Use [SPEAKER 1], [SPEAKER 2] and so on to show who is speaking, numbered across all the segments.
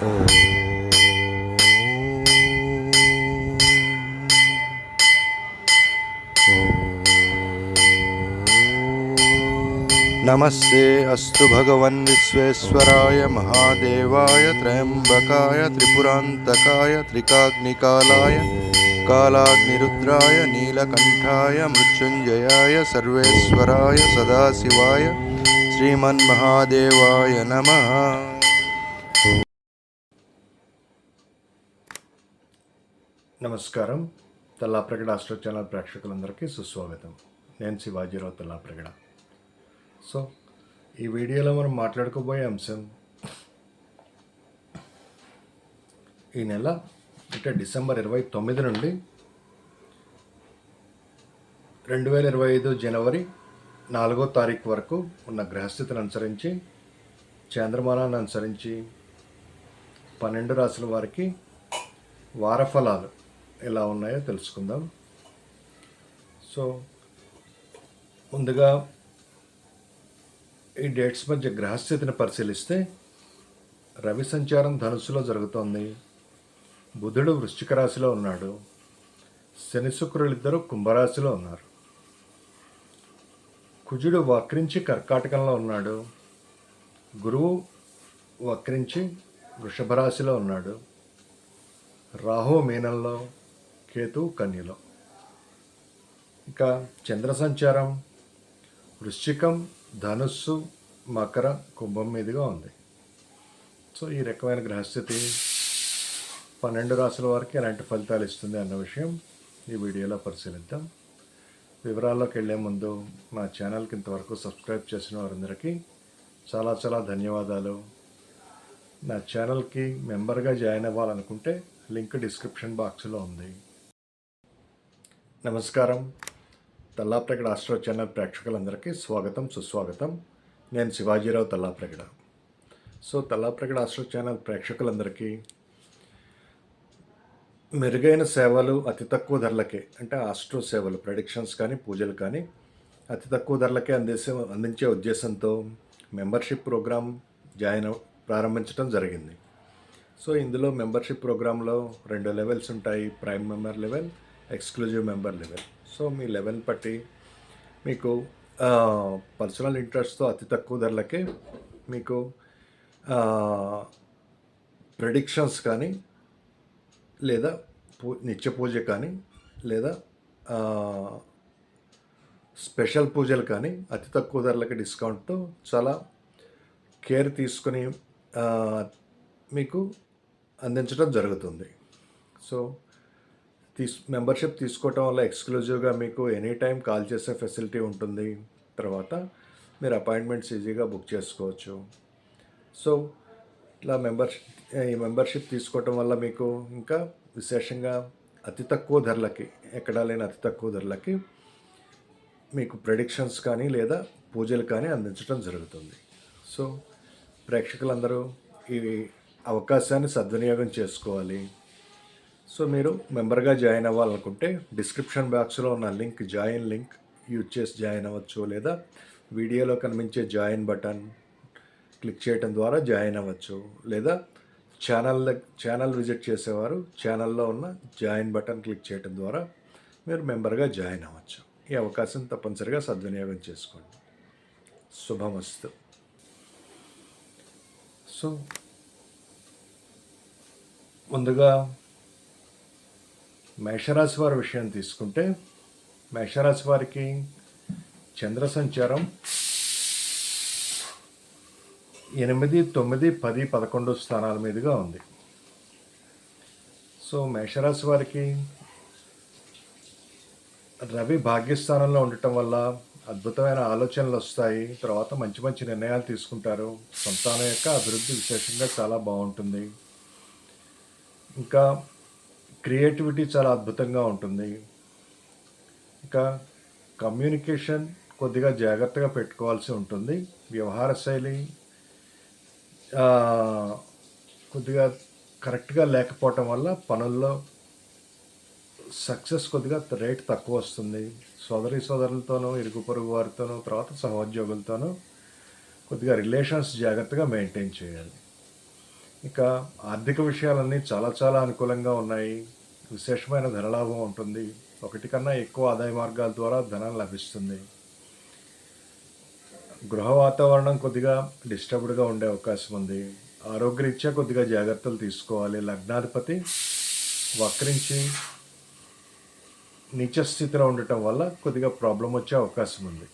[SPEAKER 1] ఓం नमस्ते अस्तु भगवन् विश्वेश्वराय महादेवाय त्र्यंबकाय त्रिपुरांतकाय त्रिकाग्निकालाय कालाग्निरुद्राय नीलकंठाय मृत्युंजयाय सर्वेश्वराय सदाशिवाय श्रीमन्महादेवाय नमः।
[SPEAKER 2] నమస్కారం. తల్లాప్రగడ ఆస్ట్రో ఛానల్ ప్రేక్షకులందరికీ సుస్వాగతం. నేను శివాజీరావు తల్లాప్రగడ. సో ఈ వీడియోలో మనం మాట్లాడుకోబోయే అంశం ఈ నెల అంటే డిసెంబర్ 29 నుండి 2025 జనవరి 4వ తారీఖు వరకు ఉన్న గ్రహస్థితిని అనుసరించి చంద్రమానాన్ని అనుసరించి 12 రాశుల వారికి వారఫలాలు ఎలా ఉన్నాయో తెలుసుకుందాం. సో ముందుగా ఈ డేట్స్ మధ్య గ్రహస్థితిని పరిశీలిస్తే రవి సంచారం ధనుస్సులో జరుగుతోంది, బుధుడు వృశ్చిక రాశిలో ఉన్నాడు, శని శుక్రులు ఇద్దరు కుంభరాశిలో ఉన్నారు, కుజుడు వక్రించి కర్కాటకంలో ఉన్నాడు, గురువు వక్రించి వృషభ రాశిలో ఉన్నాడు, రాహు మీనంలో, కేతు కన్యలో. ఇంకా చంద్ర సంచారం వృశ్చికం, ధనుస్సు, మకర, కుంభం మీదుగా ఉంది. సో ఈ రకమైన గ్రహస్థితి 12 రాశుల వారికి ఎలాంటి ఫలితాలు ఇస్తుంది అన్న విషయం ఈ వీడియోలో పరిశీలిద్దాం. వివరాల్లోకి వెళ్ళే ముందు మా ఛానల్కి ఇంతవరకు సబ్స్క్రైబ్ చేసిన వారందరికీ చాలా చాలా ధన్యవాదాలు. నా ఛానల్కి మెంబర్గా జాయిన్ అవ్వాలనుకుంటే లింక్ డిస్క్రిప్షన్ బాక్స్లో ఉంది. నమస్కారం. తల్లాప్రగడ ఆస్ట్రో ఛానల్ ప్రేక్షకులందరికీ స్వాగతం, సుస్వాగతం. నేను Shivajirao Tallapragada. So Tallapragada astro channel ప్రేక్షకులందరికీ మెరుగైన సేవలు అతి తక్కువ ధరలకే, అంటే ఆస్ట్రో సేవలు, ప్రెడిక్షన్స్ కానీ పూజలు కానీ అతి తక్కువ ధరలకే అందించే ఉద్దేశంతో మెంబర్షిప్ ప్రోగ్రామ్ ప్రారంభించడం జరిగింది. సో ఇందులో మెంబర్షిప్ ప్రోగ్రాంలో 2 లెవెల్స్ ఉంటాయి. Prime member level, exclusive member level. So మీ లెవెల్ బట్టి మీకు పర్సనల్ ఇంట్రెస్ట్తో అతి తక్కువ ధరలకే మీకు ప్రెడిక్షన్స్ కానీ లేదా నిత్య పూజ కానీ లేదా స్పెషల్ పూజలు కానీ అతి తక్కువ ధరలకి డిస్కౌంట్తో చాలా కేర్ తీసుకొని మీకు అందించడం జరుగుతుంది. సో మెంబర్షిప్ తీసుకోవటం వల్ల ఎక్స్క్లూజివ్గా మీకు ఎనీ టైం కాల్ చేసే ఫెసిలిటీ ఉంటుంది. తర్వాత మీరు అపాయింట్మెంట్స్ ఈజీగా బుక్ చేసుకోవచ్చు. సో ఇట్లా ఈ మెంబర్షిప్ తీసుకోవటం వల్ల మీకు ఇంకా విశేషంగా అతి తక్కువ ధరలకి, ఎక్కడా లేని అతి తక్కువ ధరలకి మీకు ప్రెడిక్షన్స్ కానీ లేదా పూజలు కానీ అందించడం జరుగుతుంది. సో ప్రేక్షకులందరూ ఈ అవకాశాన్ని సద్వినియోగం చేసుకోవాలి. సో మీరు మెంబర్గా జాయిన్ అవ్వాలనుకుంటే డిస్క్రిప్షన్ బాక్స్లో ఉన్న జాయిన్ లింక్ యూజ్ చేసి జాయిన్ అవ్వచ్చు, లేదా వీడియోలో కనిపించే జాయిన్ బటన్ క్లిక్ చేయడం ద్వారా జాయిన్ అవ్వచ్చు, లేదా ఛానల్ విజిట్ చేసేవారు ఛానల్లో ఉన్న జాయిన్ బటన్ క్లిక్ చేయడం ద్వారా మీరు మెంబర్గా జాయిన్ అవ్వచ్చు. ఈ అవకాశం తప్పనిసరిగా సద్వినియోగం చేసుకోండి. శుభమస్తు. సో ముందుగా మేషరాశి వారి విషయం తీసుకుంటే మేషరాశి వారికి చంద్ర సంచారం 8, 9, 10, 11 స్థానాల మీదుగా ఉంది. సో మేషరాశి వారికి రవి భాగ్యస్థానంలో ఉండటం వల్ల అద్భుతమైన ఆలోచనలు వస్తాయి. తర్వాత మంచి మంచి నిర్ణయాలు తీసుకుంటారు. సంతానం యొక్క అభివృద్ధి విశేషంగా చాలా బాగుంటుంది. ఇంకా క్రియేటివిటీ చాలా అద్భుతంగా ఉంటుంది. ఇంకా కమ్యూనికేషన్ కొద్దిగా జాగ్రత్తగా పెట్టుకోవాల్సి ఉంటుంది. వ్యవహార శైలి కొద్దిగా కరెక్ట్గా లేకపోవటం వల్ల పనుల్లో సక్సెస్ కొద్దిగా రేట్ తక్కువ వస్తుంది. సోదరులతోనూ, ఇరుగు పొరుగు వారితోనూ, తర్వాత సహోద్యోగులతోనూ కొద్దిగా రిలేషన్స్ జాగ్రత్తగా మెయింటైన్ చేయాలి. ఇక ఆర్థిక విషయాలన్నీ చాలా చాలా అనుకూలంగా ఉన్నాయి. విశేషమైన ధనలాభం ఉంటుంది. ఒకటి కన్నా ఎక్కువ ఆదాయ మార్గాల ద్వారా ధనం లభిస్తుంది. గృహ వాతావరణం కొద్దిగా డిస్టర్బ్డ్గా ఉండే అవకాశం ఉంది. ఆరోగ్యరీత్యా కొద్దిగా జాగ్రత్తలు తీసుకోవాలి. లగ్నాధిపతి వక్రించి నీచ స్థితిలో ఉండటం వల్ల కొద్దిగా ప్రాబ్లం వచ్చే అవకాశం ఉంది.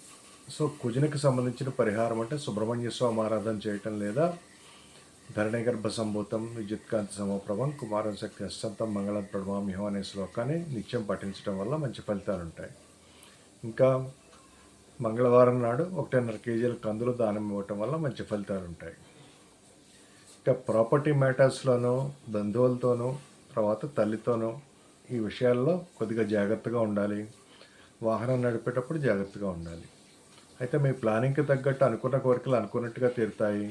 [SPEAKER 2] సో కుజునికి సంబంధించిన పరిహారం అంటే సుబ్రహ్మణ్య స్వామి ఆరాధన చేయటం, లేదా ధరణి గర్భ సంభూతం విద్యుత్కాంతి సమప్రభం కుమారం శక్తి అస్తంతం మంగళం ప్రణమామ్యహం అనే శ్లోకాన్ని నిత్యం పఠించడం వల్ల మంచి ఫలితాలు ఉంటాయి. ఇంకా మంగళవారం నాడు 1.5 కేజీల కందులు దానం ఇవ్వటం వల్ల మంచి ఫలితాలు ఉంటాయి. ఇంకా ప్రాపర్టీ మ్యాటర్స్లోనూ బంధువులతోనూ తర్వాత తల్లితోనూ ఈ విషయాల్లో కొద్దిగా జాగ్రత్తగా ఉండాలి. వాహనం నడిపేటప్పుడు జాగ్రత్తగా ఉండాలి. అయితే మీ ప్లానింగ్కి తగ్గట్టు అనుకున్న కోరికలు అనుకున్నట్టుగా తీరుతాయి.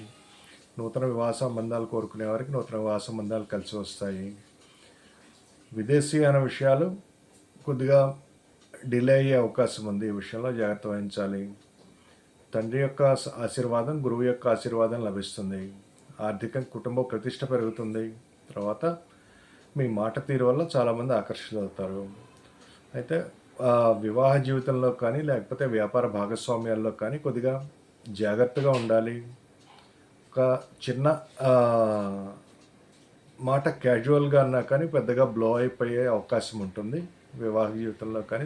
[SPEAKER 2] నూతన వివాహ సంబంధాలు కోరుకునే వారికి నూతన వివాహ సంబంధాలు కలిసి వస్తాయి. విదేశీయాన విషయాలు కొద్దిగా డిలే అయ్యే అవకాశం ఉంది. ఈ విషయంలో జాగ్రత్త వహించాలి. తండ్రి యొక్క ఆశీర్వాదం, గురువు యొక్క ఆశీర్వాదం లభిస్తుంది. ఆర్థిక కుటుంబ ప్రతిష్ట పెరుగుతుంది. తర్వాత మీ మాట తీరు వల్ల చాలామంది ఆకర్షితులవుతారు. అయితే వివాహ జీవితంలో కానీ లేకపోతే వ్యాపార భాగస్వామ్యాల్లో కానీ కొద్దిగా జాగ్రత్తగా ఉండాలి. ఒక చిన్న మాట క్యాజువల్గా అన్నా కానీ పెద్దగా బ్లో అయిపోయే అవకాశం ఉంటుంది. వివాహ జీవితంలో కానీ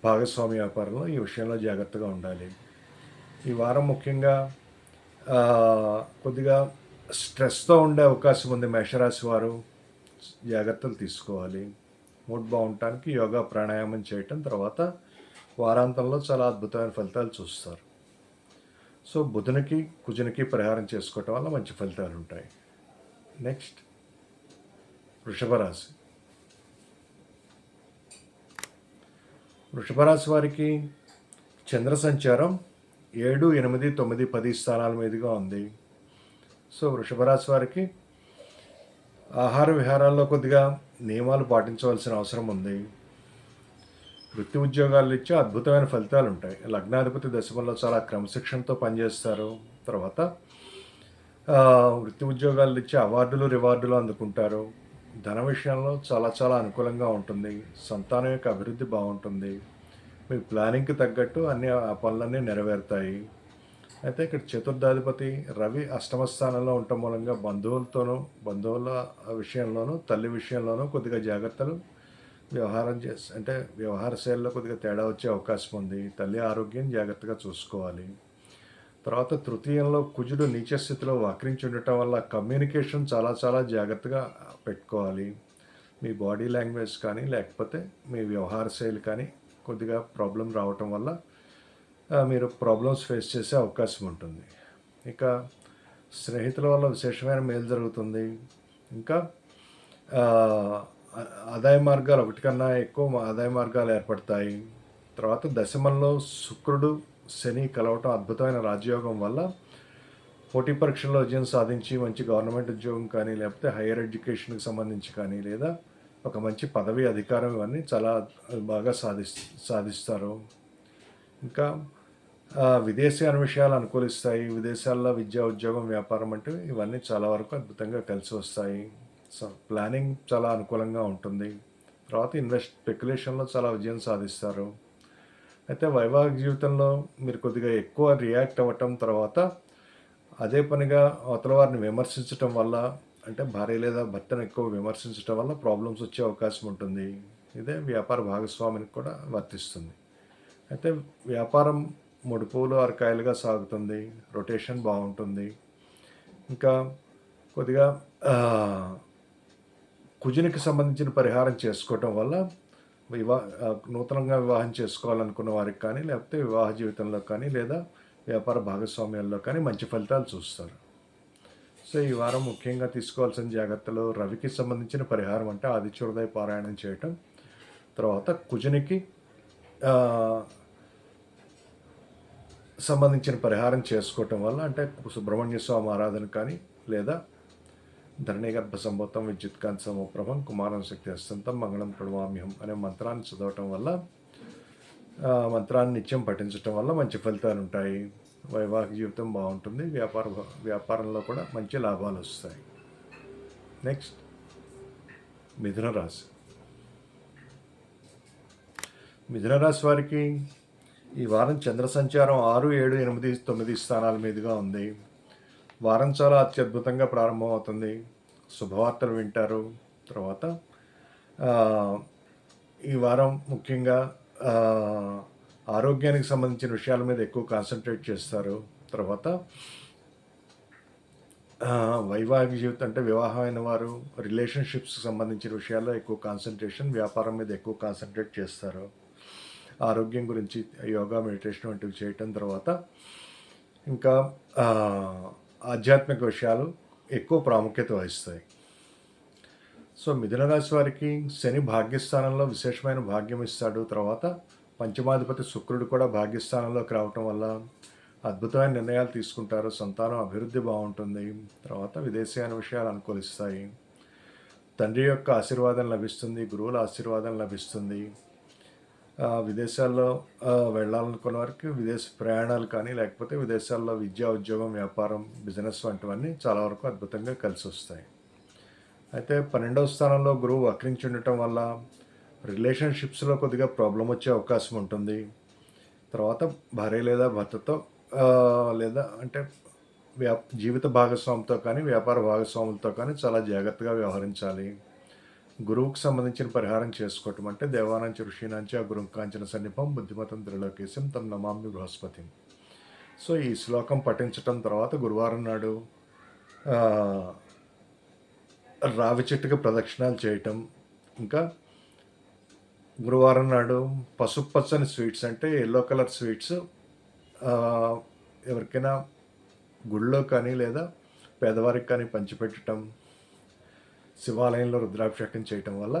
[SPEAKER 2] భాగస్వామి వ్యాపారంలో ఈ విషయంలో జాగ్రత్తగా ఉండాలి. ఈ వారం ముఖ్యంగా కొద్దిగా స్ట్రెస్తో ఉండే అవకాశం ఉంది. మేషరాశి వారు జాగ్రత్తలు తీసుకోవాలి. మూడ్ బాగుండటానికి యోగా ప్రాణాయామం చేయటం, తర్వాత వారాంతంలో చాలా అద్భుతమైన ఫలితాలు చూస్తారు. సో బుధునికి కుజునికి పరిహారం చేసుకోవటం వల్ల మంచి ఫలితాలు ఉంటాయి. నెక్స్ట్ వృషభ రాశి. వృషభ రాశి వారికి చంద్ర సంచారం 7, 8, 9, 10 స్థానాల మీదుగా ఉంది. సో వృషభ రాశి వారికి ఆహార విహారాల్లో కొద్దిగా నియమాలు పాటించవలసిన అవసరం ఉంది. వృత్తి ఉద్యోగాలు ఇచ్చే అద్భుతమైన ఫలితాలు ఉంటాయి. లగ్నాధిపతి దశమంలో చాలా క్రమశిక్షణతో పనిచేస్తారు. తర్వాత వృత్తి ఉద్యోగాలు ఇచ్చే అవార్డులు రివార్డులు అందుకుంటారు. ధన విషయంలో చాలా చాలా అనుకూలంగా ఉంటుంది. సంతానం యొక్క అభివృద్ధి బాగుంటుంది. మీ ప్లానింగ్కి తగ్గట్టు అన్ని ఆ పనులన్నీ నెరవేరుతాయి. అయితే ఇక్కడ చతుర్థాధిపతి రవి అష్టమ స్థానంలో ఉండటం మూలంగా బంధువుల విషయంలోనూ తల్లి విషయంలోనూ కొద్దిగా జాగ్రత్తలు వ్యవహార శైలిలో కొద్దిగా తేడా వచ్చే అవకాశం ఉంది. తల్లి ఆరోగ్యం జాగ్రత్తగా చూసుకోవాలి. తర్వాత తృతీయంలో కుజుడు నీచ స్థితిలో వక్రించి ఉండటం వల్ల కమ్యూనికేషన్ చాలా చాలా జాగ్రత్తగా పెట్టుకోవాలి. మీ బాడీ లాంగ్వేజ్ కానీ లేకపోతే మీ వ్యవహార శైలి కానీ కొద్దిగా ప్రాబ్లం రావటం వల్ల మీరు ప్రాబ్లమ్స్ ఫేస్ చేసే అవకాశం ఉంటుంది. ఇక స్నేహితుల వల్ల విశేషమైన మేలు జరుగుతుంది. ఇంకా ఆదాయ మార్గాలు ఒకటి కన్నా ఎక్కువ ఆదాయ మార్గాలు ఏర్పడతాయి. తర్వాత దశమంలో శుక్రుడు శని కలవటం అద్భుతమైన రాజయోగం వల్ల పోటీ పరీక్షల్లో విజయం సాధించి మంచి గవర్నమెంట్ ఉద్యోగం కానీ లేకపోతే హైయర్ ఎడ్యుకేషన్కి సంబంధించి కానీ లేదా ఒక మంచి పదవి అధికారం ఇవన్నీ చాలా బాగా సాధిస్తారు. ఇంకా విదేశీయాన విషయాలు అనుకూలిస్తాయి. విదేశాల్లో విద్యా ఉద్యోగం వ్యాపారం అంటే ఇవన్నీ చాలా వరకు అద్భుతంగా కలిసి వస్తాయి. సో ప్లానింగ్ చాలా అనుకూలంగా ఉంటుంది. తర్వాత స్పెక్యులేషన్లో చాలా విజయం సాధిస్తారు. అయితే వైవాహిక జీవితంలో మీరు కొద్దిగా ఎక్కువ రియాక్ట్ అవ్వటం, తర్వాత అదే పనిగా అవతల వారిని విమర్శించటం వల్ల అంటే భార్య లేదా భర్తను ఎక్కువ విమర్శించటం వల్ల ప్రాబ్లమ్స్ వచ్చే అవకాశం ఉంటుంది. ఇదే వ్యాపార భాగస్వామికి కూడా వర్తిస్తుంది. అయితే వ్యాపారం ముడుపులు అరకాయలుగా సాగుతుంది. రొటేషన్ బాగుంటుంది. ఇంకా కొద్దిగా కుజునికి సంబంధించిన పరిహారం చేసుకోవటం వల్ల నూతనంగా వివాహం చేసుకోవాలనుకున్న వారికి కానీ లేకపోతే వివాహ జీవితంలో కానీ లేదా వ్యాపార భాగస్వామ్యాల్లో కానీ మంచి ఫలితాలు చూస్తారు. సో ఈ వారం ముఖ్యంగా తీసుకోవాల్సిన జాగ్రత్తలు రవికి సంబంధించిన పరిహారం అంటే ఆదిత్యోదయ పారాయణం చేయటం, తర్వాత కుజునికి సంబంధించిన పరిహారం చేసుకోవటం వల్ల అంటే సుబ్రహ్మణ్య స్వామి ఆరాధన కానీ లేదా ధరణి గర్భ సంభూతం విద్యుత్కాంతి సమప్రభం కుమారం శక్తి అస్తంతం మంగళం ప్రణమామ్యహం అనే మంత్రాన్ని చదవటం వల్ల మంత్రాన్ని నిత్యం పఠించటం వల్ల మంచి ఫలితాలు ఉంటాయి. వైవాహిక జీవితం బాగుంటుంది. వ్యాపారంలో కూడా మంచి లాభాలు వస్తాయి. నెక్స్ట్ మిథున రాశి. మిథున రాశి వారికి ఈ వారం చంద్ర సంచారం 6, 7, 8, 9 స్థానాల మీదుగా ఉంది. వారం చాలా అత్యద్భుతంగా ప్రారంభమవుతుంది. శుభవార్తలు వింటారు. తర్వాత ఈ వారం ముఖ్యంగా ఆరోగ్యానికి సంబంధించిన విషయాల మీద ఎక్కువ కాన్సన్ట్రేట్ చేస్తారు. తర్వాత వైవాహిక జీవితం అంటే వివాహమైన వారు రిలేషన్షిప్స్కి సంబంధించిన విషయాల్లో ఎక్కువ కాన్సన్ట్రేషన్, వ్యాపారం మీద ఎక్కువ కాన్సన్ట్రేట్ చేస్తారు. ఆరోగ్యం గురించి యోగా, మెడిటేషన్ వంటివి చేయటం. తర్వాత ఇంకా ఆధ్యాత్మిక విషయాలు ఎక్కువ ప్రాముఖ్యత వహిస్తాయి. సో మిథున రాశి వారికి శని భాగ్యస్థానంలో విశేషమైన భాగ్యం ఇస్తాడు. తర్వాత పంచమాధిపతి శుక్రుడు కూడా భాగ్యస్థానంలోకి రావటం వల్ల అద్భుతమైన నిర్ణయాలు తీసుకుంటారు. సంతానం అభివృద్ధి బాగుంటుంది. తర్వాత విదేశీయాన విషయాలు అనుకూలిస్తాయి. తండ్రి యొక్క ఆశీర్వాదం లభిస్తుంది. గురువుల ఆశీర్వాదం లభిస్తుంది. విదేశాల్లో వెళ్ళాలనుకున్న వారికి విదేశ ప్రయాణాలు కానీ, లేకపోతే విదేశాల్లో విద్యా, ఉద్యోగం, వ్యాపారం, బిజినెస్ వంటివన్నీ చాలా వరకు అద్భుతంగా కలిసి వస్తాయి. అయితే 12వ స్థానంలో గురువు వక్రించి ఉండటం వల్ల రిలేషన్షిప్స్లో కొద్దిగా ప్రాబ్లం వచ్చే అవకాశం ఉంటుంది. తర్వాత భార్య లేదా భర్తతో లేదా అంటే జీవిత భాగస్వామితో కానీ, వ్యాపార భాగస్వాములతో కానీ చాలా జాగ్రత్తగా వ్యవహరించాలి. గురువుకు సంబంధించిన పరిహారం చేసుకోవటం అంటే దేవానాంచ ఋషీనాంచ గురుం కాంచన సన్నిపం బుద్ధిమతం త్రిలోకేశం తం నమామి బృహస్పతి. సో ఈ శ్లోకం పఠించటం తర్వాత గురువారం నాడు రావి చెట్టుకు ప్రదక్షిణాలు చేయటం, ఇంకా గురువారం నాడు పసుపు పచ్చని స్వీట్స్ అంటే ఎల్లో కలర్ స్వీట్స్ ఎవరికైనా గుళ్ళో కానీ లేదా పేదవారికి కానీ పంచిపెట్టడం, శివాలయంలో రుద్రాభిషేకం చేయటం వల్ల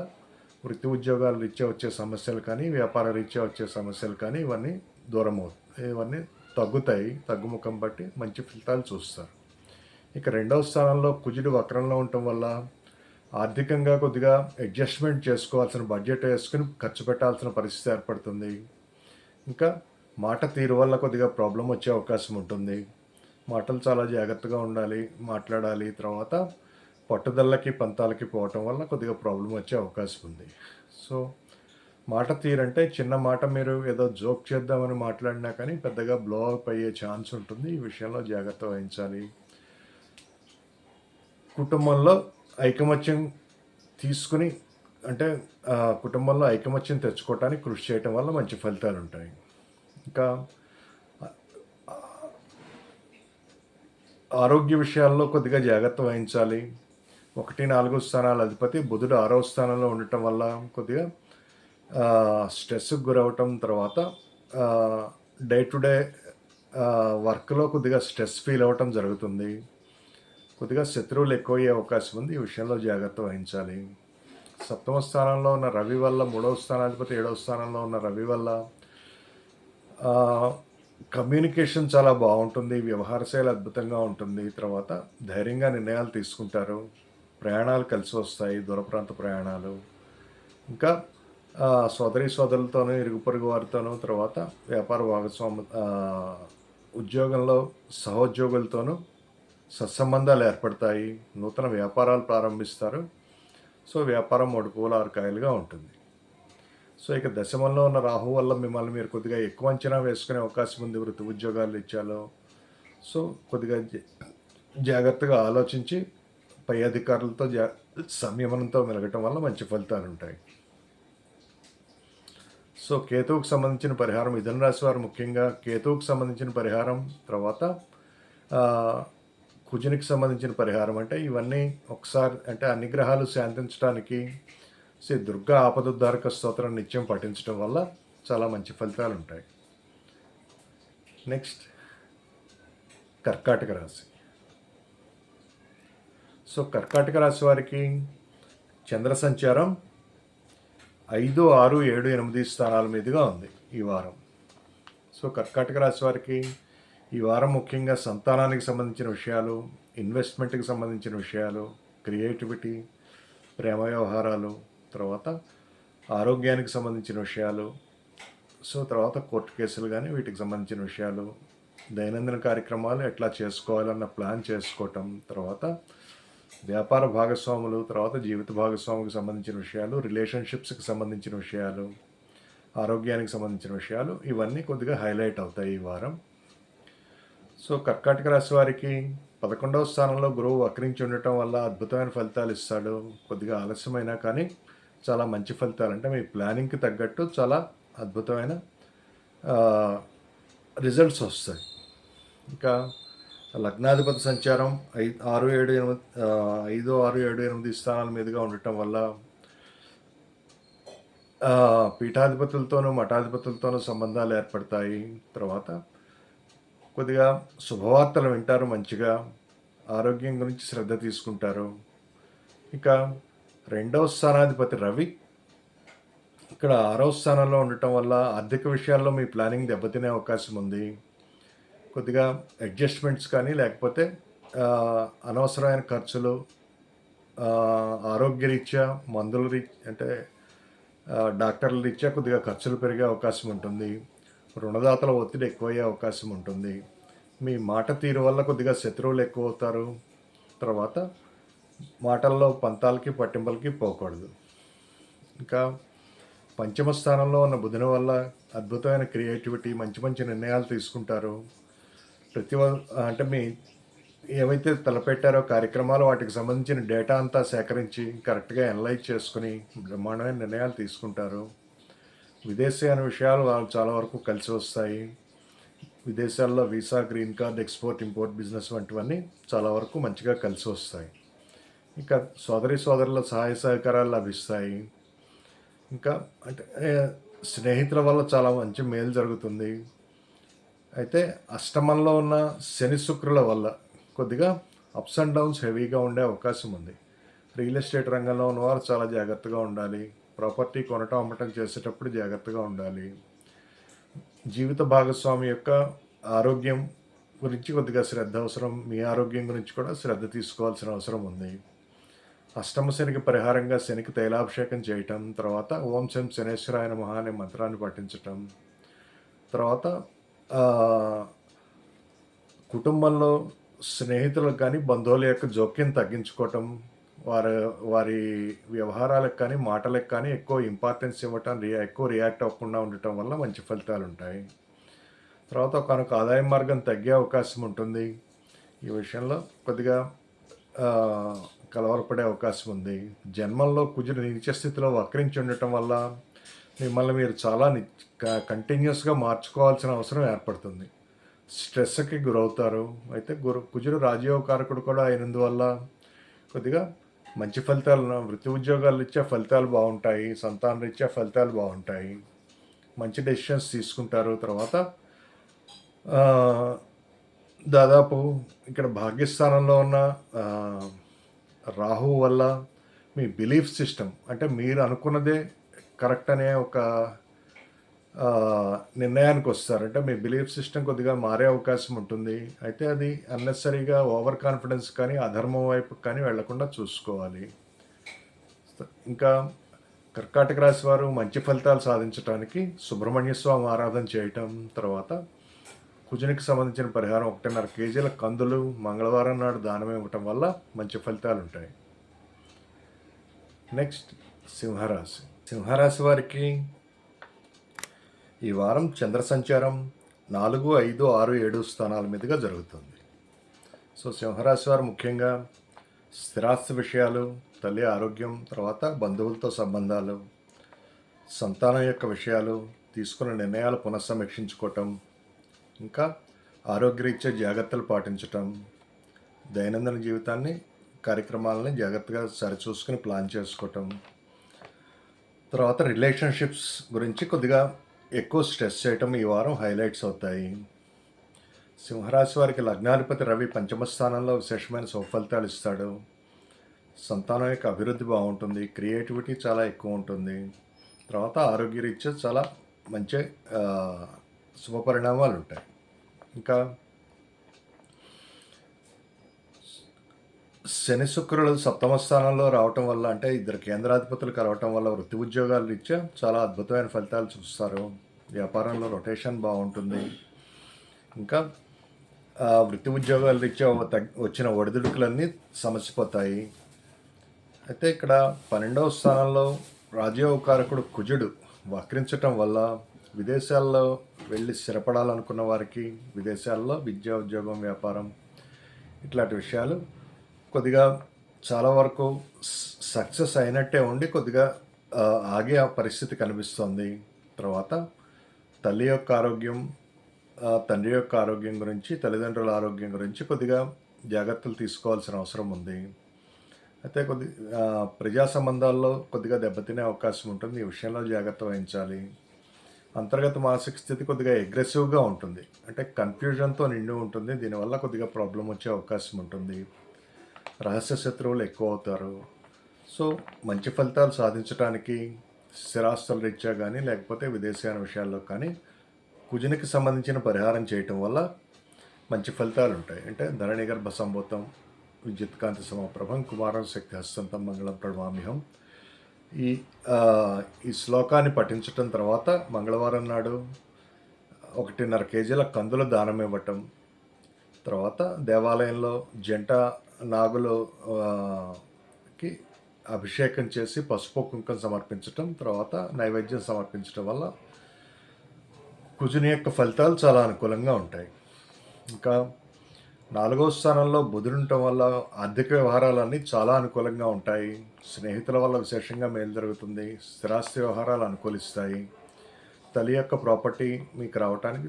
[SPEAKER 2] వృత్తి ఉద్యోగాల రీత్యా వచ్చే సమస్యలు కానీ, వ్యాపార రీత్యా వచ్చే సమస్యలు కానీ ఇవన్నీ దూరం అవుతాయి, ఇవన్నీ తగ్గుతాయి. తగ్గుముఖం బట్టి మంచి ఫలితాలు చూస్తారు. ఇక 2వ స్థానంలో కుజుడు వక్రంలో ఉండటం వల్ల ఆర్థికంగా కొద్దిగా అడ్జస్ట్మెంట్ చేసుకోవాల్సిన, బడ్జెట్ వేసుకుని ఖర్చు పెట్టాల్సిన పరిస్థితి ఏర్పడుతుంది. ఇంకా మాట తీరు వల్ల కొద్దిగా ప్రాబ్లం వచ్చే అవకాశం ఉంటుంది. మాటలు చాలా జాగ్రత్తగా ఉండాలి, మాట్లాడాలి. తర్వాత పట్టుదలకి పంతాలకి పోవటం వల్ల కొద్దిగా ప్రాబ్లం వచ్చే అవకాశం ఉంది. సో మాట తీరంటే చిన్న మాట మీరు ఏదో జోక్ చేద్దామని మాట్లాడినా కానీ పెద్దగా బ్లో అప్ అయ్యే ఛాన్స్ ఉంటుంది. ఈ విషయంలో జాగ్రత్త వహించాలి. కుటుంబంలో ఐకమత్యం తీసుకుని అంటే కుటుంబంలో ఐకమత్యం తెచ్చుకోవటానికి కృషి చేయటం వల్ల మంచి ఫలితాలు ఉంటాయి. ఇంకా ఆరోగ్య విషయాల్లో కొద్దిగా జాగ్రత్త వహించాలి. 1, 4 స్థానాల అధిపతి బుధుడు 6వ స్థానంలో ఉండటం వల్ల కొద్దిగా స్ట్రెస్కి గురవటం, తర్వాత డే టు డే వర్క్లో కొద్దిగా స్ట్రెస్ ఫీల్ అవ్వటం జరుగుతుంది. కొద్దిగా శత్రువులు ఎక్కువయ్యే అవకాశం ఉంది. ఈ విషయంలో జాగ్రత్త వహించాలి. 7వ స్థానంలో ఉన్న రవి వల్ల, 3వ స్థానాధిపతి 7వ స్థానంలో ఉన్న రవి వల్ల కమ్యూనికేషన్ చాలా బాగుంటుంది. వ్యవహార శైలి అద్భుతంగా ఉంటుంది. తర్వాత ధైర్యంగా నిర్ణయాలు తీసుకుంటారు. ప్రయాణాలు కలిసి వస్తాయి, దూర ప్రాంత ప్రయాణాలు. ఇంకా సోదరులతోనూ, ఇరుగు పొరుగు వారితోనూ, తర్వాత వ్యాపార భాగస్వాము ఉద్యోగంలో సహోద్యోగులతోనూ సత్సంబంధాలు ఏర్పడతాయి. నూతన వ్యాపారాలు ప్రారంభిస్తారు. సో వ్యాపారం 3 పూల 6 కాయలుగా ఉంటుంది. సో ఇక దశమంలో ఉన్న రాహు వల్ల మిమ్మల్ని మీరు కొద్దిగా ఎక్కువ అంచనా వేసుకునే అవకాశం ఉంది వృత్తి ఉద్యోగాలు ఇచ్చాలో. సో కొద్దిగా జాగ్రత్తగా ఆలోచించి పై అధికారులతో సంయమనంతో మెలగటం వల్ల మంచి ఫలితాలు ఉంటాయి. సో కేతువుకు సంబంధించిన పరిహారం, మిథున రాశి వారు ముఖ్యంగా కేతువుకు సంబంధించిన పరిహారం, తర్వాత కుజునికి సంబంధించిన పరిహారం అంటే ఇవన్నీ ఒకసారి అంటే అన్ని గ్రహాలు శాంతించడానికి శ్రీ దుర్గా ఆపదుద్ధారక స్తోత్రం నిత్యం పఠించడం వల్ల చాలా మంచి ఫలితాలు ఉంటాయి. నెక్స్ట్ కర్కాటక రాశి. సో కర్కాటక రాశి వారికి చంద్ర సంచారం 5, 6, 7, 8 స్థానాల మీదుగా ఉంది ఈ వారం. సో కర్కాటక రాశి వారికి ఈ వారం ముఖ్యంగా సంతానానికి సంబంధించిన విషయాలు, ఇన్వెస్ట్మెంట్కి సంబంధించిన విషయాలు, క్రియేటివిటీ, ప్రేమ వ్యవహారాలు, తర్వాత ఆరోగ్యానికి సంబంధించిన విషయాలు, సో తర్వాత కోర్టు కేసులు కానీ వీటికి సంబంధించిన విషయాలు, దైనందిన కార్యక్రమాలు ఎట్లా చేసుకోవాలన్న ప్లాన్ చేసుకోవటం, తర్వాత వ్యాపార భాగస్వాములు, తర్వాత జీవిత భాగస్వామికి సంబంధించిన విషయాలు, రిలేషన్షిప్స్కి సంబంధించిన విషయాలు, ఆరోగ్యానికి సంబంధించిన విషయాలు, ఇవన్నీ కొద్దిగా హైలైట్ అవుతాయి ఈ వారం. సో కర్కాటక రాశి వారికి 11వ స్థానంలో గురువు వక్రించి ఉండటం వల్ల అద్భుతమైన ఫలితాలు ఇస్తాడు. కొద్దిగా ఆలస్యమైనా కానీ చాలా మంచి ఫలితాలు, అంటే మీ ప్లానింగ్కి తగ్గట్టు చాలా అద్భుతమైన రిజల్ట్స్ వస్తాయి. ఇంకా లగ్నాధిపతి సంచారం 5, 6, 7, 8 స్థానాల మీదుగా ఉండటం వల్ల పీఠాధిపతులతోనూ మఠాధిపతులతోనూ సంబంధాలు ఏర్పడతాయి. తర్వాత కొద్దిగా శుభవార్తలు వింటారు, మంచిగా ఆరోగ్యం గురించి శ్రద్ధ తీసుకుంటారు. ఇక 2వ స్థానాధిపతి రవి ఇక్కడ 6వ స్థానంలో ఉండటం వల్ల ఆర్థిక విషయాల్లో మీ ప్లానింగ్ దెబ్బతినే అవకాశం ఉంది. కొద్దిగా అడ్జస్ట్మెంట్స్ కానీ, లేకపోతే అనవసరమైన ఖర్చులు, ఆరోగ్యరీత్యా అంటే డాక్టర్ల రీత్యా కొద్దిగా ఖర్చులు పెరిగే అవకాశం ఉంటుంది. రుణదాతల ఒత్తిడి ఎక్కువయ్యే అవకాశం ఉంటుంది. మీ మాట తీరు వల్ల కొద్దిగా శత్రువులు ఎక్కువ అవుతారు. తర్వాత మాటల్లో పంతాలకి పట్టింపులకి పోకూడదు. ఇంకా 5వ స్థానంలో ఉన్న బుధుని వల్ల అద్భుతమైన క్రియేటివిటీ, మంచి మంచి నిర్ణయాలు తీసుకుంటారు. అంటే మీ ఏవైతే తలపెట్టారో కార్యక్రమాలు, వాటికి సంబంధించిన డేటా అంతా సేకరించి కరెక్ట్గా అనలైజ్ చేసుకుని బ్రహ్మాండమైన నిర్ణయాలు తీసుకుంటారు. విదేశీయాన విషయాలు వాళ్ళు చాలా వరకు కలిసి వస్తాయి. విదేశాల్లో visa, green card, export, import business వంటివన్నీ చాలా వరకు మంచిగా కలిసి వస్తాయి. ఇంకా సోదరుల సహాయ సహకారాలు లభిస్తాయి. ఇంకా అంటే స్నేహితుల వల్ల చాలా మంచి మేలు జరుగుతుంది. అయితే అష్టమంలో ఉన్న శని శుక్రుల వల్ల కొద్దిగా అప్స్ అండ్ డౌన్స్ హెవీగా ఉండే అవకాశం ఉంది. రియల్ ఎస్టేట్ రంగంలో ఉన్నవారు చాలా జాగ్రత్తగా ఉండాలి. ప్రాపర్టీ కొనటం అమ్మటం చేసేటప్పుడు జాగ్రత్తగా ఉండాలి. జీవిత భాగస్వామి యొక్క ఆరోగ్యం గురించి కొద్దిగా శ్రద్ధ అవసరం. మీ ఆరోగ్యం గురించి కూడా శ్రద్ధ తీసుకోవాల్సిన అవసరం ఉంది. అష్టమ శనికి పరిహారంగా శనికి తైలాభిషేకం చేయటం, తర్వాత ఓం శం శనేశ్వరాయ నమః అనే మంత్రాన్ని పఠించటం, తర్వాత కుటుంబంలో స్నేహితులకు కానీ బంధువుల యొక్క జోక్యం తగ్గించుకోవటం, వారి వ్యవహారాలకు కానీ మాటలకు కానీ ఎక్కువ ఇంపార్టెన్స్ ఇవ్వటం, ఎక్కువ రియాక్ట్ అవ్వకుండా ఉండటం వల్ల మంచి ఫలితాలు ఉంటాయి. తర్వాత ఒకనొక ఆదాయ మార్గం తగ్గే అవకాశం ఉంటుంది. ఈ విషయంలో కొద్దిగా కలవరపడే అవకాశం ఉంది. జన్మంలో కుజుడు నీచ స్థితిలో వక్రించి ఉండటం వల్ల మిమ్మల్ని మీరు చాలా కంటిన్యూస్గా మార్చుకోవాల్సిన అవసరం ఏర్పడుతుంది. స్ట్రెస్కి గురవుతారు. అయితే కుజుడు రాజయోగకారకుడు కూడా అయినందువల్ల కొద్దిగా మంచి ఫలితాలు, వృత్తి ఉద్యోగాలు రీత్యా ఫలితాలు బాగుంటాయి, సంతాన రీత్యా ఫలితాలు బాగుంటాయి, మంచి డెసిషన్స్ తీసుకుంటారు. తర్వాత దాదాపు ఇక్కడ భాగ్యస్థానంలో ఉన్న రాహు వల్ల మీ బిలీఫ్ సిస్టమ్, అంటే మీరు అనుకున్నదే కరెక్ట్ అనే ఒక నిర్ణయానికి వస్తారు. అంటే మీ బిలీఫ్ సిస్టమ్ కొద్దిగా మారే అవకాశం ఉంటుంది. అయితే అది అన్నెసరీగా ఓవర్ కాన్ఫిడెన్స్ కానీ అధర్మం వైపు కానీ వెళ్లకుండా చూసుకోవాలి. ఇంకా కర్కాటక రాశి వారు మంచి ఫలితాలు సాధించడానికి సుబ్రహ్మణ్య స్వామి ఆరాధన చేయటం, తర్వాత కుజునికి సంబంధించిన పరిహారం 1.5 కేజీల కందులు మంగళవారం నాడు దానం ఇవ్వటం వల్ల మంచి ఫలితాలు ఉంటాయి. నెక్స్ట్ సింహరాశి. సింహరాశి వారికి ఈ వారం చంద్ర సంచారం 4, 5, 6, 7 స్థానాల మీదుగా జరుగుతుంది. సో సింహరాశి వారు ముఖ్యంగా స్థిరాస్తి విషయాలు, తల్లి ఆరోగ్యం, తర్వాత బంధువులతో సంబంధాలు, సంతానం యొక్క విషయాలు, తీసుకున్న నిర్ణయాలు పునఃసమీక్షించుకోవటం, ఇంకా ఆరోగ్యరీత్యా జాగ్రత్తలు పాటించటం, దైనందిన జీవితాన్ని కార్యక్రమాలని జాగ్రత్తగా సరిచూసుకుని ప్లాన్ చేసుకోవటం, తర్వాత రిలేషన్షిప్స్ గురించి కొద్దిగా ఎక్కువ స్ట్రెస్ చేయటం ఈ వారం హైలైట్స్ అవుతాయి. సింహరాశి వారికి లగ్నాధిపతి రవి 5వ స్థానంలో విశేషమైన సుఫలితాలు ఇస్తాడు. సంతానం యొక్క అభివృద్ధి బాగుంటుంది, క్రియేటివిటీ చాలా ఎక్కువ ఉంటుంది. తర్వాత ఆరోగ్యరీత్యా చాలా మంచి శుభపరిణామాలు ఉంటాయి. ఇంకా శని శుక్రులు 7వ స్థానంలో రావటం వల్ల, అంటే ఇద్దరు కేంద్రాధిపతులు కలవటం వల్ల వృత్తి ఉద్యోగాల రీత్యా చాలా అద్భుతమైన ఫలితాలు చూస్తారు. వ్యాపారంలో రొటేషన్ బాగుంటుంది. ఇంకా వృత్తి ఉద్యోగాల రీత్యా వచ్చిన ఒడిదుడుకులన్నీ సమసిపోతాయి. అయితే ఇక్కడ 12వ స్థానంలో రాజ్యోగకారకుడు కుజుడు వక్రించటం వల్ల విదేశాల్లో వెళ్ళి స్థిరపడాలనుకున్న వారికి విదేశాల్లో విద్యా, ఉద్యోగం, వ్యాపారం ఇట్లాంటి విషయాలు కొద్దిగా చాలా వరకు సక్సెస్ అయినట్టే ఉండి కొద్దిగా ఆగే ఆ పరిస్థితి కనిపిస్తుంది. తర్వాత తల్లి యొక్క ఆరోగ్యం, తండ్రి యొక్క ఆరోగ్యం గురించి, తల్లిదండ్రుల ఆరోగ్యం గురించి కొద్దిగా జాగ్రత్తలు తీసుకోవాల్సిన అవసరం ఉంది. అయితే ప్రజా సంబంధాల్లో కొద్దిగా దెబ్బతినే అవకాశం ఉంటుంది. ఈ విషయంలో జాగ్రత్త వహించాలి. అంతర్గత మానసిక స్థితి కొద్దిగా అగ్రెసివ్గా ఉంటుంది, అంటే కన్ఫ్యూజన్తో నిండి ఉంటుంది. దీనివల్ల కొద్దిగా ప్రాబ్లం వచ్చే అవకాశం ఉంటుంది. రహస్య శత్రువులు ఎక్కువ అవుతారు. సో మంచి ఫలితాలు సాధించడానికి స్థిరాస్తుల రీత్యా కానీ లేకపోతే విదేశీయాన విషయాల్లో కానీ కుజునికి సంబంధించిన పరిహారం చేయటం వల్ల మంచి ఫలితాలు ఉంటాయి. అంటే ధరణి గర్భ సంభూతం విద్యుత్కాంతి సమప్రభం కుమారం శక్తి హస్తంతం మంగళం ప్రణమామ్యహం. ఈ శ్లోకాన్ని పఠించటం తర్వాత మంగళవారం నాడు 1.5 కేజీల కందుల దానం ఇవ్వటం, తర్వాత దేవాలయంలో జంట నాగులకి అభిషేకం చేసి పసుపు కుంకుమ సమర్పించటం, తర్వాత నైవేద్యం సమర్పించటం వల్ల కుజుని యొక్క ఫలితాలు చాలా అనుకూలంగా ఉంటాయి. ఇంకా 4వ స్థానంలో బుధుడు ఉండటం వల్ల ఆర్థిక వ్యవహారాలన్నీ చాలా అనుకూలంగా ఉంటాయి. స్నేహితుల వల్ల విశేషంగా మేలు జరుగుతుంది. స్థిరాస్తి వ్యవహారాలు అనుకూలిస్తాయి. తల్లి యొక్క ప్రాపర్టీ మీకు రావటానికి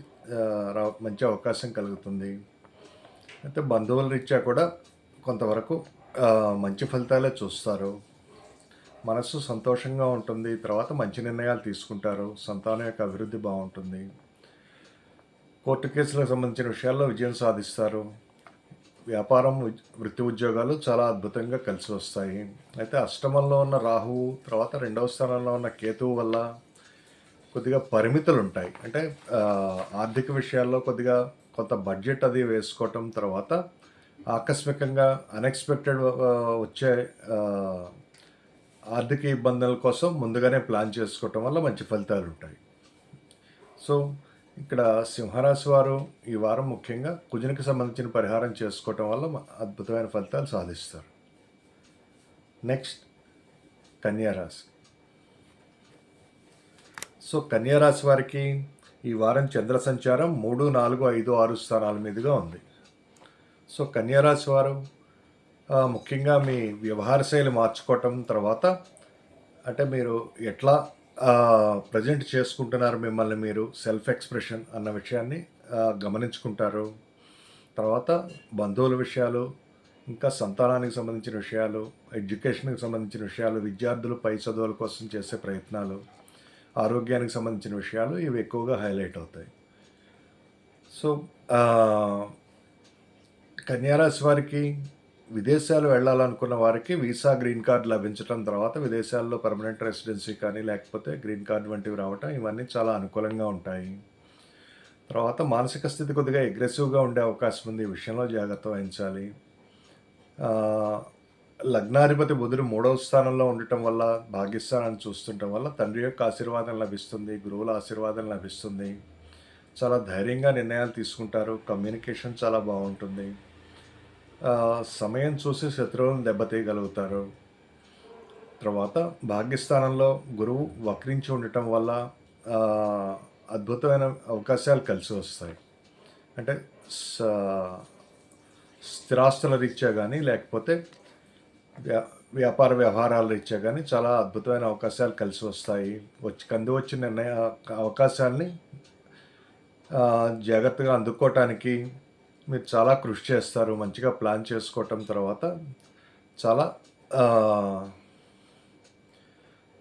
[SPEAKER 2] మంచి అవకాశం కలుగుతుంది. అయితే బంధువుల రీత్యా కూడా కొంతవరకు మంచి ఫలితాలే చూస్తారు. మనసు సంతోషంగా ఉంటుంది. తర్వాత మంచి నిర్ణయాలు తీసుకుంటారు. సంతానం యొక్క అభివృద్ధి బాగుంటుంది. కోర్టు కేసులకు సంబంధించిన విషయాల్లో విజయం సాధిస్తారు. వ్యాపారం, వృత్తి ఉద్యోగాలు చాలా అద్భుతంగా కలిసి వస్తాయి. అయితే అష్టమంలో ఉన్న రాహువు, తర్వాత 2వ స్థానంలో ఉన్న కేతువు వల్ల కొద్దిగా పరిమితులు ఉంటాయి. అంటే ఆర్థిక విషయాల్లో కొద్దిగా కొంత బడ్జెట్ అది వేసుకోవటం, తర్వాత ఆకస్మికంగా అన్ఎక్స్పెక్టెడ్ వచ్చే ఆర్థిక ఇబ్బందుల కోసం ముందుగానే ప్లాన్ చేసుకోవటం వల్ల మంచి ఫలితాలు ఉంటాయి. సో ఇక్కడ సింహరాశి వారు ఈ వారం ముఖ్యంగా కుజునికి సంబంధించిన పరిహారం చేసుకోవటం వల్ల అద్భుతమైన ఫలితాలు సాధిస్తారు. నెక్స్ట్ కన్యారాశి. సో కన్యారాశి వారికి ఈ వారం చంద్ర సంచారం 3, 4, 5, 6 స్థానాల మీదుగా ఉంది. సో కన్యారాశి వారు ముఖ్యంగా మీ వ్యవహార శైలి మార్చుకోవటం, తర్వాత అంటే మీరు ఎట్లా ప్రజెంట్ చేసుకుంటున్నారు మిమ్మల్ని మీరు, సెల్ఫ్ ఎక్స్ప్రెషన్ అన్న విషయాన్ని గమనించుకుంటారు. తర్వాత బంధువుల విషయాలు, ఇంకా సంతానానికి సంబంధించిన విషయాలు, ఎడ్యుకేషన్కి సంబంధించిన విషయాలు, విద్యార్థులు పై చదువుల కోసం చేసే ప్రయత్నాలు, ఆరోగ్యానికి సంబంధించిన విషయాలు ఇవి ఎక్కువగా హైలైట్ అవుతాయి. సో కన్యారాశి వారికి విదేశాలు వెళ్ళాలనుకున్న వారికి వీసా, గ్రీన్ కార్డ్ లభించడం, తర్వాత విదేశాల్లో పర్మనెంట్ రెసిడెన్సీ కానీ లేకపోతే గ్రీన్ కార్డ్ వంటివి రావటం, ఇవన్నీ చాలా అనుకూలంగా ఉంటాయి. తర్వాత మానసిక స్థితి కొద్దిగా అగ్రెసివ్గా ఉండే అవకాశం ఉంది. ఈ విషయంలో జాగ్రత్త వహించాలి. లగ్నాధిపతి బుధుడు 3వ స్థానంలో ఉండటం వల్ల, భాగ్యస్థానాన్ని చూస్తుండటం వల్ల తండ్రి యొక్క ఆశీర్వాదం లభిస్తుంది, గురువుల ఆశీర్వాదం లభిస్తుంది. చాలా ధైర్యంగా నిర్ణయాలు తీసుకుంటారు. కమ్యూనికేషన్ చాలా బాగుంటుంది. సమయం చూసి శత్రువులను దెబ్బతీయగలుగుతారు. తర్వాత భాగ్యస్థానంలో గురువు వక్రించి ఉండటం వల్ల అద్భుతమైన అవకాశాలు కలిసి వస్తాయి. అంటే స్థిరాస్తుల రీత్యా కానీ లేకపోతే వ్యాపార వ్యవహారాల రీత్యా కానీ చాలా అద్భుతమైన అవకాశాలు కలిసి వస్తాయి. వచ్చిన అవకాశాలని జాగ్రత్తగా అందుకోవటానికి మీరు చాలా కృషి చేస్తారు. మంచిగా ప్లాన్ చేసుకోవటం, తర్వాత చాలా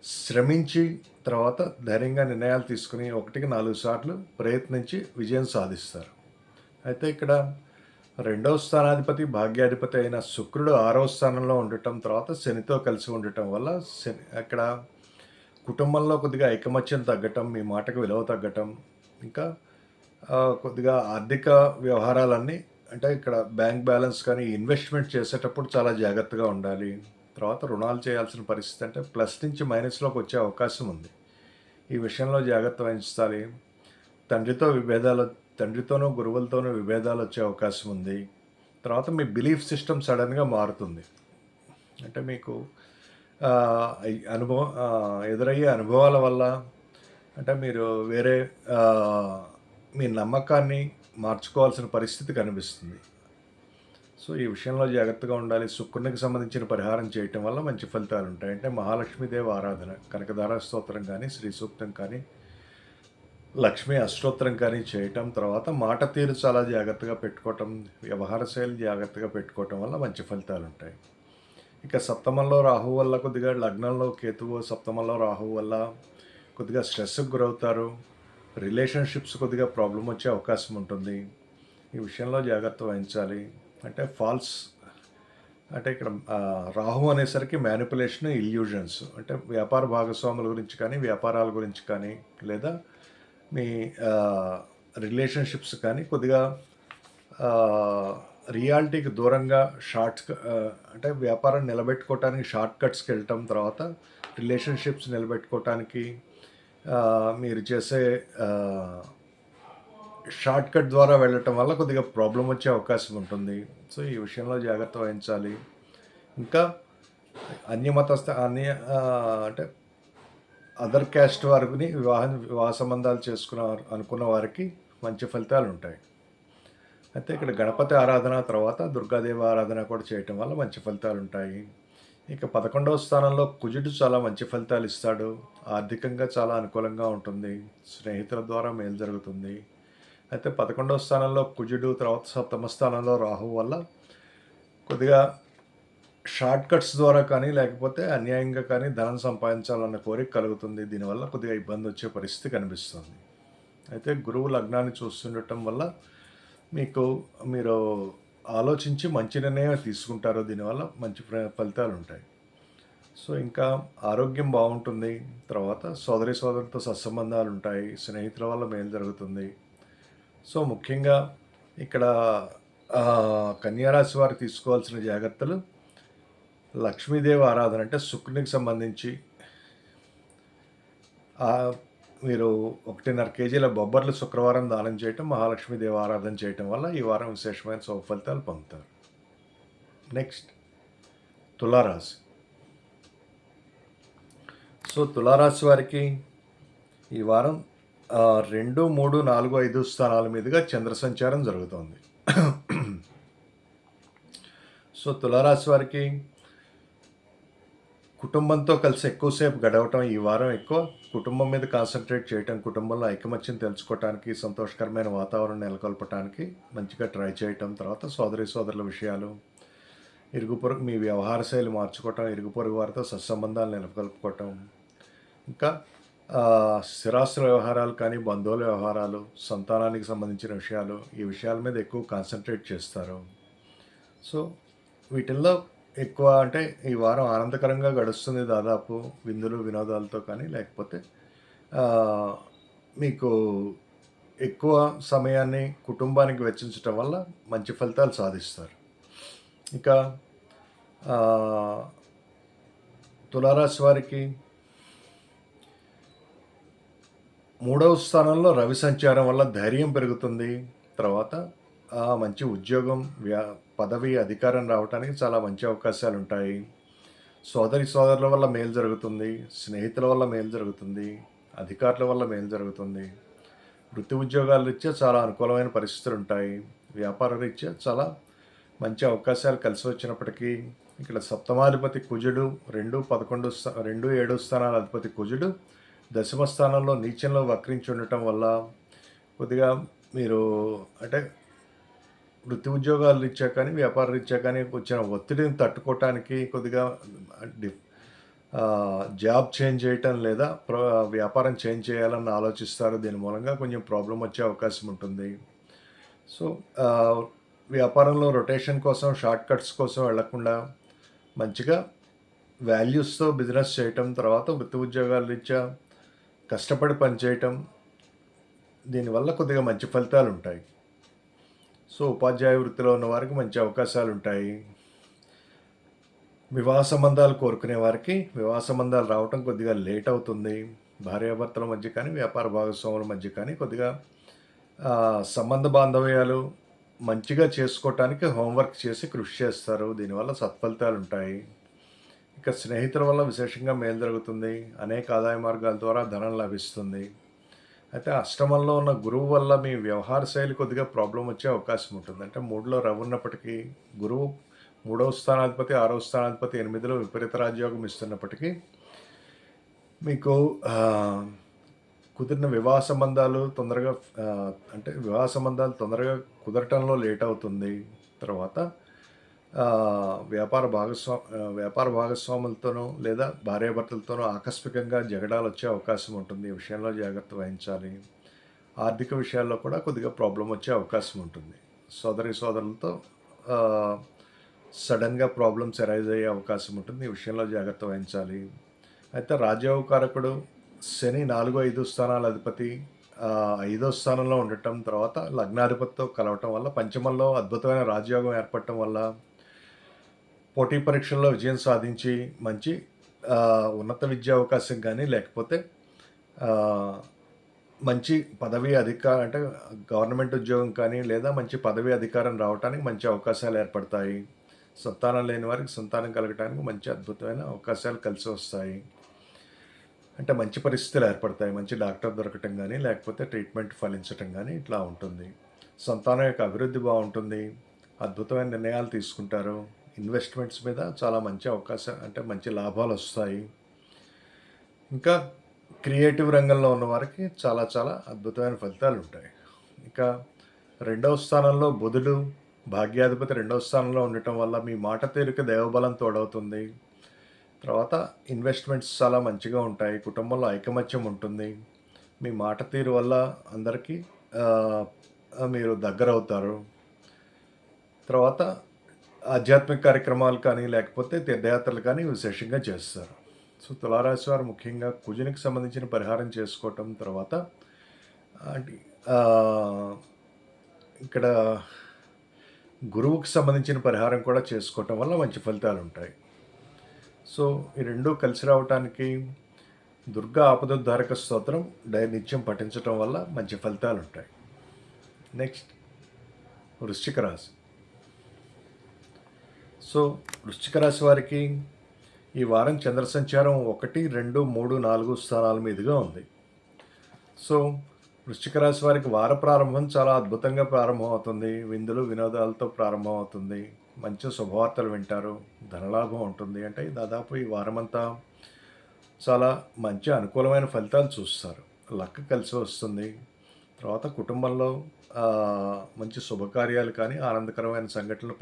[SPEAKER 2] శ్రమించి తర్వాత ధైర్యంగా నిర్ణయాలు తీసుకుని 1కి 4 సార్లు ప్రయత్నించి విజయం సాధిస్తారు. అయితే ఇక్కడ 2వ స్థానాధిపతి భాగ్యాధిపతి అయిన శుక్రుడు 6వ స్థానంలో ఉండటం, తర్వాత శనితో కలిసి ఉండటం వల్ల అక్కడ కుటుంబంలో కొద్దిగా ఐకమత్యం తగ్గటం, మీ మాటకు విలువ తగ్గటం, ఇంకా కొద్దిగా ఆర్థిక వ్యవహారాలన్నీ, అంటే ఇక్కడ బ్యాంక్ బ్యాలెన్స్ కానీ ఇన్వెస్ట్మెంట్ చేసేటప్పుడు చాలా జాగ్రత్తగా ఉండాలి. తర్వాత రుణాలు చేయాల్సిన పరిస్థితి, అంటే ప్లస్ నుంచి మైనస్లోకి వచ్చే అవకాశం ఉంది. ఈ విషయంలో జాగ్రత్త వహించాలి. తండ్రితో విభేదాలు తండ్రితోనో గురువులతోనో విభేదాలు వచ్చే అవకాశం ఉంది. తర్వాత మీ బిలీఫ్ సిస్టమ్ సడన్గా మారుతుంది. అంటే మీకు ఎదురయ్యే అనుభవాల వల్ల అంటే మీరు వేరే మీ నమ్మకాన్ని మార్చుకోవాల్సిన పరిస్థితి కనిపిస్తుంది. సో ఈ విషయంలో జాగ్రత్తగా ఉండాలి. శుక్రునికి సంబంధించిన పరిహారం చేయటం వల్ల మంచి ఫలితాలు ఉంటాయి. అంటే మహాలక్ష్మీదేవి ఆరాధన, కనకదార స్తోత్రం కానీ, శ్రీ సూక్తం కానీ, లక్ష్మీ అష్టోత్తరం కానీ చేయటం, తర్వాత మాట తీరు చాలా జాగ్రత్తగా పెట్టుకోవటం, వ్యవహార శైలి జాగ్రత్తగా పెట్టుకోవటం వల్ల మంచి ఫలితాలు ఉంటాయి. ఇక సప్తమంలో రాహువు వల్ల కొద్దిగా, లగ్నంలో కేతువు, సప్తమంలో రాహువు వల్ల కొద్దిగా స్ట్రెస్కి గురవుతారు. రిలేషన్షిప్స్ కొద్దిగా ప్రాబ్లం వచ్చే అవకాశం ఉంటుంది. ఈ విషయంలో జాగ్రత్త వహించాలి. అంటే అంటే ఇక్కడ రాహు అనేసరికి మ్యానిపులేషన్, ఇల్యూజన్స్, అంటే వ్యాపార భాగస్వాముల గురించి కానీ, వ్యాపారాల గురించి కానీ, లేదా మీ రిలేషన్షిప్స్ కానీ కొద్దిగా రియాలిటీకి దూరంగా అంటే వ్యాపారం నిలబెట్టుకోవటానికి షార్ట్ కట్స్కి వెళ్ళటం, తర్వాత రిలేషన్షిప్స్ నిలబెట్టుకోవటానికి మీరు చేసే షార్ట్ కట్ ద్వారా వెళ్ళటం వల్ల కొద్దిగా ప్రాబ్లం వచ్చే అవకాశం ఉంటుంది. సో ఈ విషయంలో జాగ్రత్త వహించాలి. ఇంకా అంటే అదర్ క్యాస్ట్ వారికి వివాహ సంబంధాలు అనుకున్న వారికి మంచి ఫలితాలు ఉంటాయి. అయితే ఇక్కడ గణపతి ఆరాధన, తర్వాత దుర్గాదేవి ఆరాధన కూడా చేయటం వల్ల మంచి ఫలితాలు ఉంటాయి. ఇక 11వ స్థానంలో కుజుడు చాలా మంచి ఫలితాలు ఇస్తాడు. ఆర్థికంగా చాలా అనుకూలంగా ఉంటుంది. స్నేహితుల ద్వారా మేలు జరుగుతుంది. అయితే 11వ స్థానంలో కుజుడు, తర్వాత 7వ స్థానంలో రాహువు వల్ల కొద్దిగా షార్ట్ కట్స్ ద్వారా కానీ, లేకపోతే అన్యాయంగా కానీ ధనం సంపాదించాలన్న కోరిక కలుగుతుంది. దీనివల్ల కొద్దిగా ఇబ్బంది వచ్చే పరిస్థితి కనిపిస్తుంది. అయితే గురువు లగ్నాన్ని చూస్తుండటం వల్ల మీరు ఆలోచించి మంచి నిర్ణయం తీసుకుంటారు. దీనివల్ల మంచి ఫలితాలు ఉంటాయి. సో ఇంకా ఆరోగ్యం బాగుంటుంది. తర్వాత సోదరులతో సత్సంబంధాలు ఉంటాయి. స్నేహితుల వల్ల మేలు జరుగుతుంది. సో ముఖ్యంగా ఇక్కడ కన్యారాశి వారు తీసుకోవాల్సిన జాగ్రత్తలు, లక్ష్మీదేవి ఆరాధన, అంటే శుక్రునికి సంబంధించి మీరు 1.5 కేజీల బొబ్బర్లు శుక్రవారం దానం చేయటం, మహాలక్ష్మీదేవి ఆరాధన చేయటం వల్ల ఈ వారం విశేషమైన శుభ ఫలితాలు పొందుతారు. నెక్స్ట్ తులారాశి. సో తులారాశి వారికి ఈ వారం 2, 3, 4, 5 స్థానాల మీదుగా చంద్ర సంచారం జరుగుతోంది. సో తులారాశి వారికి కుటుంబంతో కలిసి ఎక్కువసేపు గడవటం, ఈ వారం ఎక్కువ కుటుంబం మీద కాన్సన్ట్రేట్ చేయటం, కుటుంబంలో ఐకమత్యం తెలుసుకోవటానికి, సంతోషకరమైన వాతావరణం నెలకొల్పడానికి మంచిగా ట్రై చేయటం, తర్వాత సోదరుల విషయాలు, మీ వ్యవహార శైలి మార్చుకోవటం, ఇరుగు పొరుగు వారితో సత్సంబంధాలు నెలకొల్పుకోవటం, ఇంకా స్థిరాస్తుల వ్యవహారాలు కానీ, బంధువుల వ్యవహారాలు, సంతానానికి సంబంధించిన విషయాలు, ఈ విషయాల మీద ఎక్కువ కాన్సన్ట్రేట్ చేస్తారు. సో వీటిల్లో ఎక్కువ అంటే ఈ వారం ఆనందకరంగా గడుస్తుంది. దాదాపు విందులు వినోదాలతో కానీ, లేకపోతే మీకు ఎక్కువ సమయాన్ని కుటుంబానికి వెచ్చించటం వల్ల మంచి ఫలితాలు సాధిస్తారు. ఇక తులారాశి వారికి 3వ స్థానంలో రవి సంచారం వల్ల ధైర్యం పెరుగుతుంది. తర్వాత మంచి ఉద్యోగం, పదవి, అధికారం రావడానికి చాలా మంచి అవకాశాలు ఉంటాయి. సోదరుల వల్ల మేలు జరుగుతుంది. స్నేహితుల వల్ల మేలు జరుగుతుంది. అధికారుల వల్ల మేలు జరుగుతుంది. వృత్తి ఉద్యోగాల రీత్యా చాలా అనుకూలమైన పరిస్థితులు ఉంటాయి. వ్యాపార రీత్యా చాలా మంచి అవకాశాలు కలిసి వచ్చినప్పటికీ ఇక్కడ సప్తమాధిపతి కుజుడు, 2, 7 స్థానాల అధిపతి కుజుడు దశమ స్థానంలో నీచంలో వక్రించి ఉండటం వల్ల కొద్దిగా మీరు అంటే వృత్తి ఉద్యోగాల రీత్యా కానీ, వ్యాపార రీత్యా కానీ వచ్చిన ఒత్తిడిని తట్టుకోవటానికి కొద్దిగా జాబ్ చేంజ్ చేయటం, లేదా వ్యాపారం చేంజ్ చేయాలని ఆలోచిస్తారు. దీని మూలంగా కొంచెం ప్రాబ్లం వచ్చే అవకాశం ఉంటుంది. సో వ్యాపారంలో రొటేషన్ కోసం, షార్ట్ కట్స్ కోసం వెళ్లకుండా మంచిగా వాల్యూస్తో బిజినెస్ చేయటం, తర్వాత వృత్తి ఉద్యోగాల రీత్యా కష్టపడి పనిచేయటం, దీనివల్ల కొద్దిగా మంచి ఫలితాలు ఉంటాయి. సో ఉపాధ్యాయ వృత్తిలో ఉన్న వారికి మంచి అవకాశాలు ఉంటాయి. వివాహ సంబంధాలు కోరుకునే వారికి వివాహ సంబంధాలు రావటం కొద్దిగా లేట్ అవుతుంది. భార్యాభర్తల మధ్య కానీ, వ్యాపార భాగస్వాముల మధ్య కానీ కొద్దిగా సంబంధ బాంధవ్యాలు మంచిగా చేసుకోవటానికి హోంవర్క్ చేసి కృషి చేస్తారు. దీనివల్ల సత్ఫలితాలుంటాయి. ఇక స్నేహితుల వల్ల విశేషంగా మేలు జరుగుతుంది. అనేక ఆదాయ మార్గాల ద్వారా ధనం లభిస్తుంది. అయితే అష్టమంలో ఉన్న గురువు వల్ల మీ వ్యవహార శైలి కొద్దిగా ప్రాబ్లమ్ వచ్చే అవకాశం ఉంటుంది. అంటే 3లో రవి ఉన్నప్పటికీ, గురువు 3వ స్థానాధిపతి, 6వ స్థానాధిపతి 8లో విపరీత రాజయోగం ఇస్తున్నప్పటికీ, మీకు కుదిరిన వివాహ సంబంధాలు తొందరగా అంటే వివాహ సంబంధాలు తొందరగా కుదరటంలో లేట్ అవుతుంది. తర్వాత వ్యాపార భాగస్వాములతోనో లేదా భార్యాభర్తలతోనో ఆకస్మికంగా జగడాలొచ్చే అవకాశం ఉంటుంది. ఈ విషయంలో జాగ్రత్త వహించాలి. ఆర్థిక విషయాల్లో కూడా కొద్దిగా ప్రాబ్లమ్ వచ్చే అవకాశం ఉంటుంది. సోదరులతో సడన్‌గా ప్రాబ్లమ్స్ అరైజ్ అయ్యే అవకాశం ఉంటుంది. ఈ విషయంలో జాగ్రత్త వహించాలి. అయితే రాజ్యోగకారకుడు శని 4, 5 స్థానాల అధిపతి 5వ స్థానంలో ఉండటం, తర్వాత లగ్నాధిపతితో కలవటం వల్ల పంచమంలో అద్భుతమైన రాజయోగం ఏర్పడటం వల్ల పోటీ పరీక్షల్లో విజయం సాధించి మంచి ఉన్నత విద్యా అవకాశం కానీ, లేకపోతే మంచి పదవీ అంటే గవర్నమెంట్ ఉద్యోగం కానీ, లేదా మంచి పదవీ అధికారం రావటానికి మంచి అవకాశాలు ఏర్పడతాయి. సంతానం లేని వారికి సంతానం కలగటానికి మంచి అద్భుతమైన అవకాశాలు కలిసి వస్తాయి. అంటే మంచి పరిస్థితులు ఏర్పడతాయి. మంచి డాక్టర్ దొరకటం కానీ, లేకపోతే ట్రీట్మెంట్ ఫలించటం కానీ ఇట్లా ఉంటుంది. సంతానం యొక్క అభివృద్ధి బాగుంటుంది. అద్భుతమైన నిర్ణయాలు తీసుకుంటారు. ఇన్వెస్ట్మెంట్స్ మీద చాలా మంచి అవకాశం, అంటే మంచి లాభాలు వస్తాయి. ఇంకా క్రియేటివ్ రంగంలో ఉన్న వారికి చాలా చాలా అద్భుతమైన ఫలితాలు ఉంటాయి. ఇక 2వ స్థానంలో బుధుడు భాగ్యాధిపతి 2వ స్థానంలో ఉండటం వల్ల మీ మాట తీరుకు దైవబలం తోడవుతుంది. తర్వాత ఇన్వెస్ట్మెంట్స్ చాలా మంచిగా ఉంటాయి. కుటుంబంలో ఐకమత్యం ఉంటుంది. మీ మాట తీరు వల్ల అందరికీ మీరు దగ్గరవుతారు. తర్వాత ఆధ్యాత్మిక కార్యక్రమాలు కానీ, లేకపోతే తీర్థయాత్రలు కానీ విశేషంగా చేస్తారు. సో తులారాశి వారు ముఖ్యంగా కుజునికి సంబంధించిన పరిహారం చేసుకోవటం, తర్వాత ఇక్కడ గురువుకి సంబంధించిన పరిహారం కూడా చేసుకోవటం వల్ల మంచి ఫలితాలు ఉంటాయి. సో ఈ రెండూ కలిసి రావటానికి దుర్గా ఆపదోద్ధారక స్తోత్రం నిత్యం పఠించటం వల్ల మంచి ఫలితాలు ఉంటాయి. నెక్స్ట్ వృశ్చిక రాశి. సో వృశ్చిక రాశి వారికి ఈ వారం చంద్ర సంచారం 1, 2, 3, 4 స్థానాల మీదుగా ఉంది. సో వృశ్చిక రాశి వారికి వార ప్రారంభం చాలా అద్భుతంగా ప్రారంభమవుతుంది. విందులు వినోదాలతో ప్రారంభమవుతుంది. మంచి శుభవార్తలు వింటారు. ధనలాభం ఉంటుంది. అంటే దాదాపు ఈ వారమంతా చాలా మంచి అనుకూలమైన ఫలితాలు చూస్తారు. లక్ కలిసి వస్తుంది. తర్వాత కుటుంబంలో మంచి శుభకార్యాలు కానీ, ఆనందకరమైన సంఘటనలు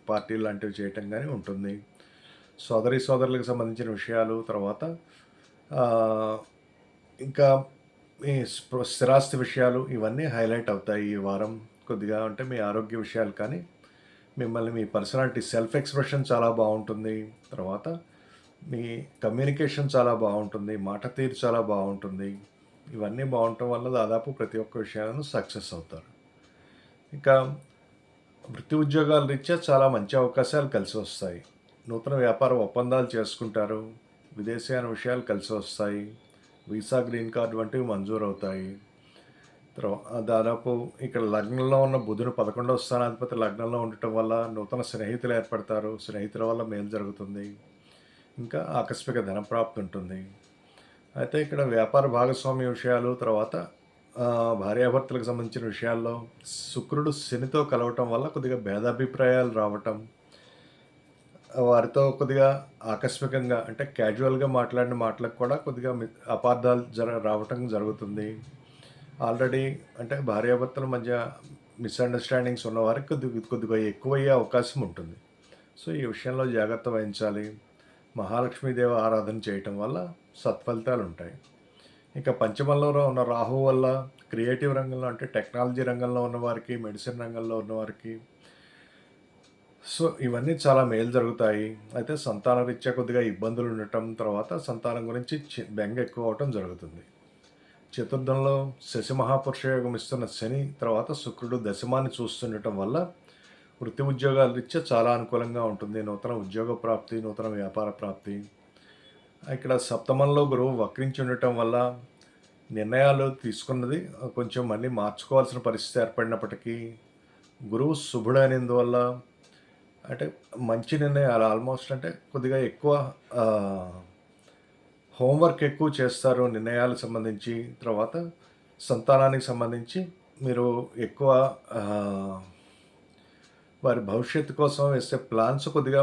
[SPEAKER 2] పార్టీలు లాంటివి చేయటం కానీ ఉంటుంది. సోదరులకు సంబంధించిన విషయాలు, తర్వాత ఇంకా మీ స్థిరాస్తి విషయాలు ఇవన్నీ హైలైట్ అవుతాయి ఈ వారం. కొద్దిగా అంటే మీ ఆరోగ్య విషయాలు కానీ, మిమ్మల్ని మీ పర్సనాలిటీ సెల్ఫ్ ఎక్స్ప్రెషన్ చాలా బాగుంటుంది. తర్వాత మీ కమ్యూనికేషన్ చాలా బాగుంటుంది. మాట తీరు చాలా బాగుంటుంది. ఇవన్నీ బాగుండటం వల్ల దాదాపు ప్రతి ఒక్క విషయాలను సక్సెస్ అవుతారు. ఇంకా వృత్తి ఉద్యోగాల రీత్యా చాలా మంచి అవకాశాలు కలిసి వస్తాయి. నూతన వ్యాపార ఒప్పందాలు చేసుకుంటారు. విదేశీయాన విషయాలు కలిసి వస్తాయి. వీసా, గ్రీన్ కార్డు వంటివి మంజూరు అవుతాయి. దాదాపు ఇక్కడ లగ్నంలో ఉన్న బుధుడు 11వ స్థానాధిపతి లగ్నంలో ఉండటం వల్ల నూతన స్నేహితులు ఏర్పడతారు. స్నేహితుల వల్ల మేలు జరుగుతుంది. ఇంకా ఆకస్మిక ధనప్రాప్తి ఉంటుంది. అయితే ఇక్కడ వ్యాపార భాగస్వామ్య విషయాలు, తర్వాత భార్యాభర్తలకు సంబంధించిన విషయాల్లో శుక్రుడు శనితో కలవటం వల్ల కొద్దిగా భేదాభిప్రాయాలు రావటం, వారితో కొద్దిగా ఆకస్మికంగా అంటే క్యాజువల్గా మాట్లాడిన మాటలకు కూడా కొద్దిగా అపార్థాలు రావటం జరుగుతుంది. ఆల్రెడీ అంటే భార్యాభర్తల మధ్య మిస్అండర్స్టాండింగ్స్ ఉన్నవారికి కొద్దిగా ఎక్కువయ్యే అవకాశం ఉంటుంది. సో ఈ విషయంలో జాగ్రత్త వహించాలి. మహాలక్ష్మీదేవి ఆరాధన చేయటం వల్ల సత్ఫలితాలు ఉంటాయి. ఇక పంచమంలో ఉన్న రాహు వల్ల క్రియేటివ్ రంగంలో అంటే టెక్నాలజీ రంగంలో ఉన్నవారికి, మెడిసిన్ రంగంలో ఉన్నవారికి సో ఇవన్నీ చాలా మేలు జరుగుతాయి. అయితే సంతాన రీత్యా కొద్దిగా ఇబ్బందులు ఉండటం, తర్వాత సంతానం గురించి బెంగ ఎక్కువ అవటం జరుగుతుంది. చతుర్థంలో శశి మహాపురుష యోగం ఇస్తున్న శని, తర్వాత శుక్రుడు దశమాన్ని చూస్తుండటం వల్ల వృత్తి ఉద్యోగాల రీత్యా చాలా అనుకూలంగా ఉంటుంది. నూతన ఉద్యోగ ప్రాప్తి, నూతన వ్యాపార ప్రాప్తి. ఇక్కడ సప్తమంలో గురువు వక్రించి ఉండటం వల్ల నిర్ణయాలు తీసుకున్నది కొంచెం మళ్ళీ మార్చుకోవాల్సిన పరిస్థితి ఏర్పడినప్పటికీ గురువు శుభుడైనందువల్ల అంటే మంచి నిర్ణయాలు ఆల్మోస్ట్ అంటే కొద్దిగా ఎక్కువ ఆ, హోంవర్క్ ఎక్కువ చేస్తారు నిర్ణయాలకు సంబంధించి. తర్వాత సంతానానికి సంబంధించి మీరు ఎక్కువ ఆ, వారి భవిష్యత్తు కోసం వేసే ప్లాన్స్ కొద్దిగా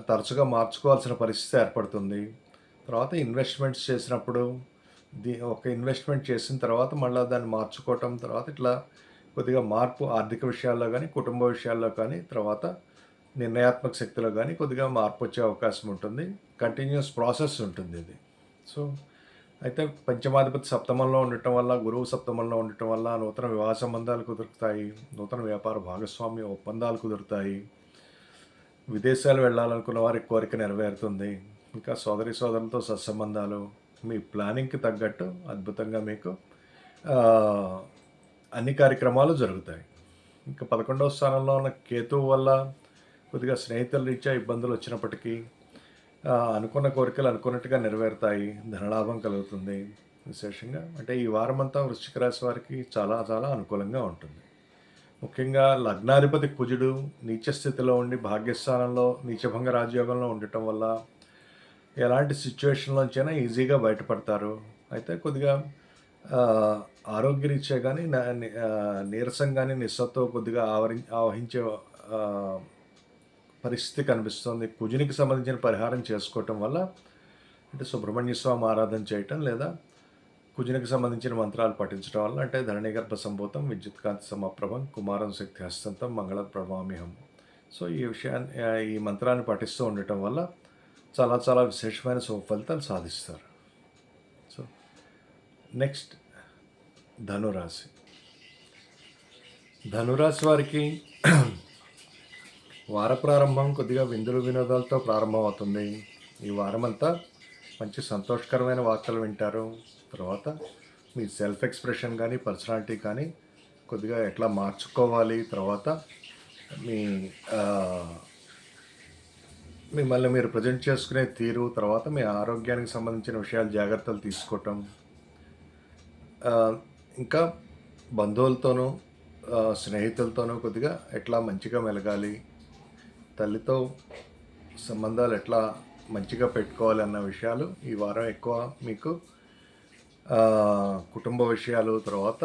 [SPEAKER 2] తరచుగా మార్చుకోవాల్సిన పరిస్థితి ఏర్పడుతుంది. తర్వాత ఇన్వెస్ట్మెంట్స్ చేసినప్పుడు ఒక ఇన్వెస్ట్మెంట్ చేసిన తర్వాత మళ్ళీ దాన్ని మార్చుకోవటం, తర్వాత ఇట్లా కొద్దిగా మార్పు ఆర్థిక విషయాల్లో కానీ కుటుంబ విషయాల్లో కానీ తర్వాత నిర్ణయాత్మక శక్తిలో కానీ కొద్దిగా మార్పు వచ్చే అవకాశం ఉంటుంది. కంటిన్యూస్ ప్రాసెస్ ఉంటుంది ఇది. సో అయితే పంచమాధిపతి సప్తమంలో ఉండటం వల్ల, గురువు సప్తమంలో ఉండటం వల్ల నూతన వివాహ సంబంధాలు కుదురుతాయి, నూతన వ్యాపార భాగస్వామ్య ఒప్పందాలు కుదురుతాయి, విదేశాలు వెళ్ళాలనుకున్న వారి కోరిక నెరవేరుతుంది, ఇంకా సోదరి సోదరులతో సత్సంబంధాలు, మీ ప్లానింగ్కి తగ్గట్టు అద్భుతంగా మీకు ఆ, అన్ని కార్యక్రమాలు జరుగుతాయి. ఇంకా 11వ స్థానంలో ఉన్న కేతువు వల్ల కొద్దిగా స్నేహితుల రీత్యా ఇబ్బందులు వచ్చినప్పటికీ అనుకున్న కోరికలు అనుకున్నట్టుగా నెరవేరుతాయి, ధనలాభం కలుగుతుంది. విశేషంగా అంటే ఈ వారం అంతా వృశ్చిక రాశి వారికి చాలా చాలా అనుకూలంగా ఉంటుంది. ముఖ్యంగా లగ్నాధిపతి కుజుడు నీచ స్థితిలో ఉండి భాగ్యస్థానంలో నీచభంగ రాజయోగంలో ఉండటం వల్ల ఎలాంటి సిచ్యువేషన్లోంచైనా ఈజీగా బయటపడతారు. అయితే కొద్దిగా ఆ, ఆరోగ్యరీత్యా కానీ నీరసం కానీ నిస్సత్వం కొద్దిగా ఆవహించే ఆ, పరిస్థితి కనిపిస్తుంది. కుజునికి సంబంధించిన పరిహారం చేసుకోవటం వల్ల అంటే సుబ్రహ్మణ్య స్వామి ఆరాధన చేయటం లేదా కుజునికి సంబంధించిన మంత్రాలు పఠించడం వల్ల అంటే ధరణిగర్భ సంభూతం విద్యుత్కాంతి సమప్రభం కుమారం శక్తి హస్తంతం మంగళ ప్రభామిహం. సో ఈ విషయాన్ని ఈ మంత్రాన్ని పఠిస్తూ ఉండటం వల్ల చాలా చాలా విశేషమైన శుభ ఫలితాలు సాధిస్తారు. సో నెక్స్ట్ ధనురాశి. ధనురాశి వారికి వార ప్రారంభం కొద్దిగా విందులు వినోదాలతో ప్రారంభమవుతుంది. ఈ వారమంతా మంచి సంతోషకరమైన వార్తలు వింటారు. తర్వాత మీ సెల్ఫ్ ఎక్స్ప్రెషన్ కానీ పర్సనాలిటీ కానీ కొద్దిగా ఎట్లా మార్చుకోవాలి, తర్వాత మీ మిమ్మల్ని మీరు ప్రజెంట్ చేసుకునే తీరు, తర్వాత మీ ఆరోగ్యానికి సంబంధించిన విషయాలు జాగ్రత్తలు తీసుకోవటం, ఇంకా బంధువులతోనూ స్నేహితులతోనూ కొద్దిగా ఎట్లా మంచిగా మెలగాలి, తల్లితో సంబంధాలు ఎట్లా మంచిగా పెట్టుకోవాలి అన్న విషయాలు ఈ వారం ఎక్కువ మీకు కుటుంబ విషయాలు, తర్వాత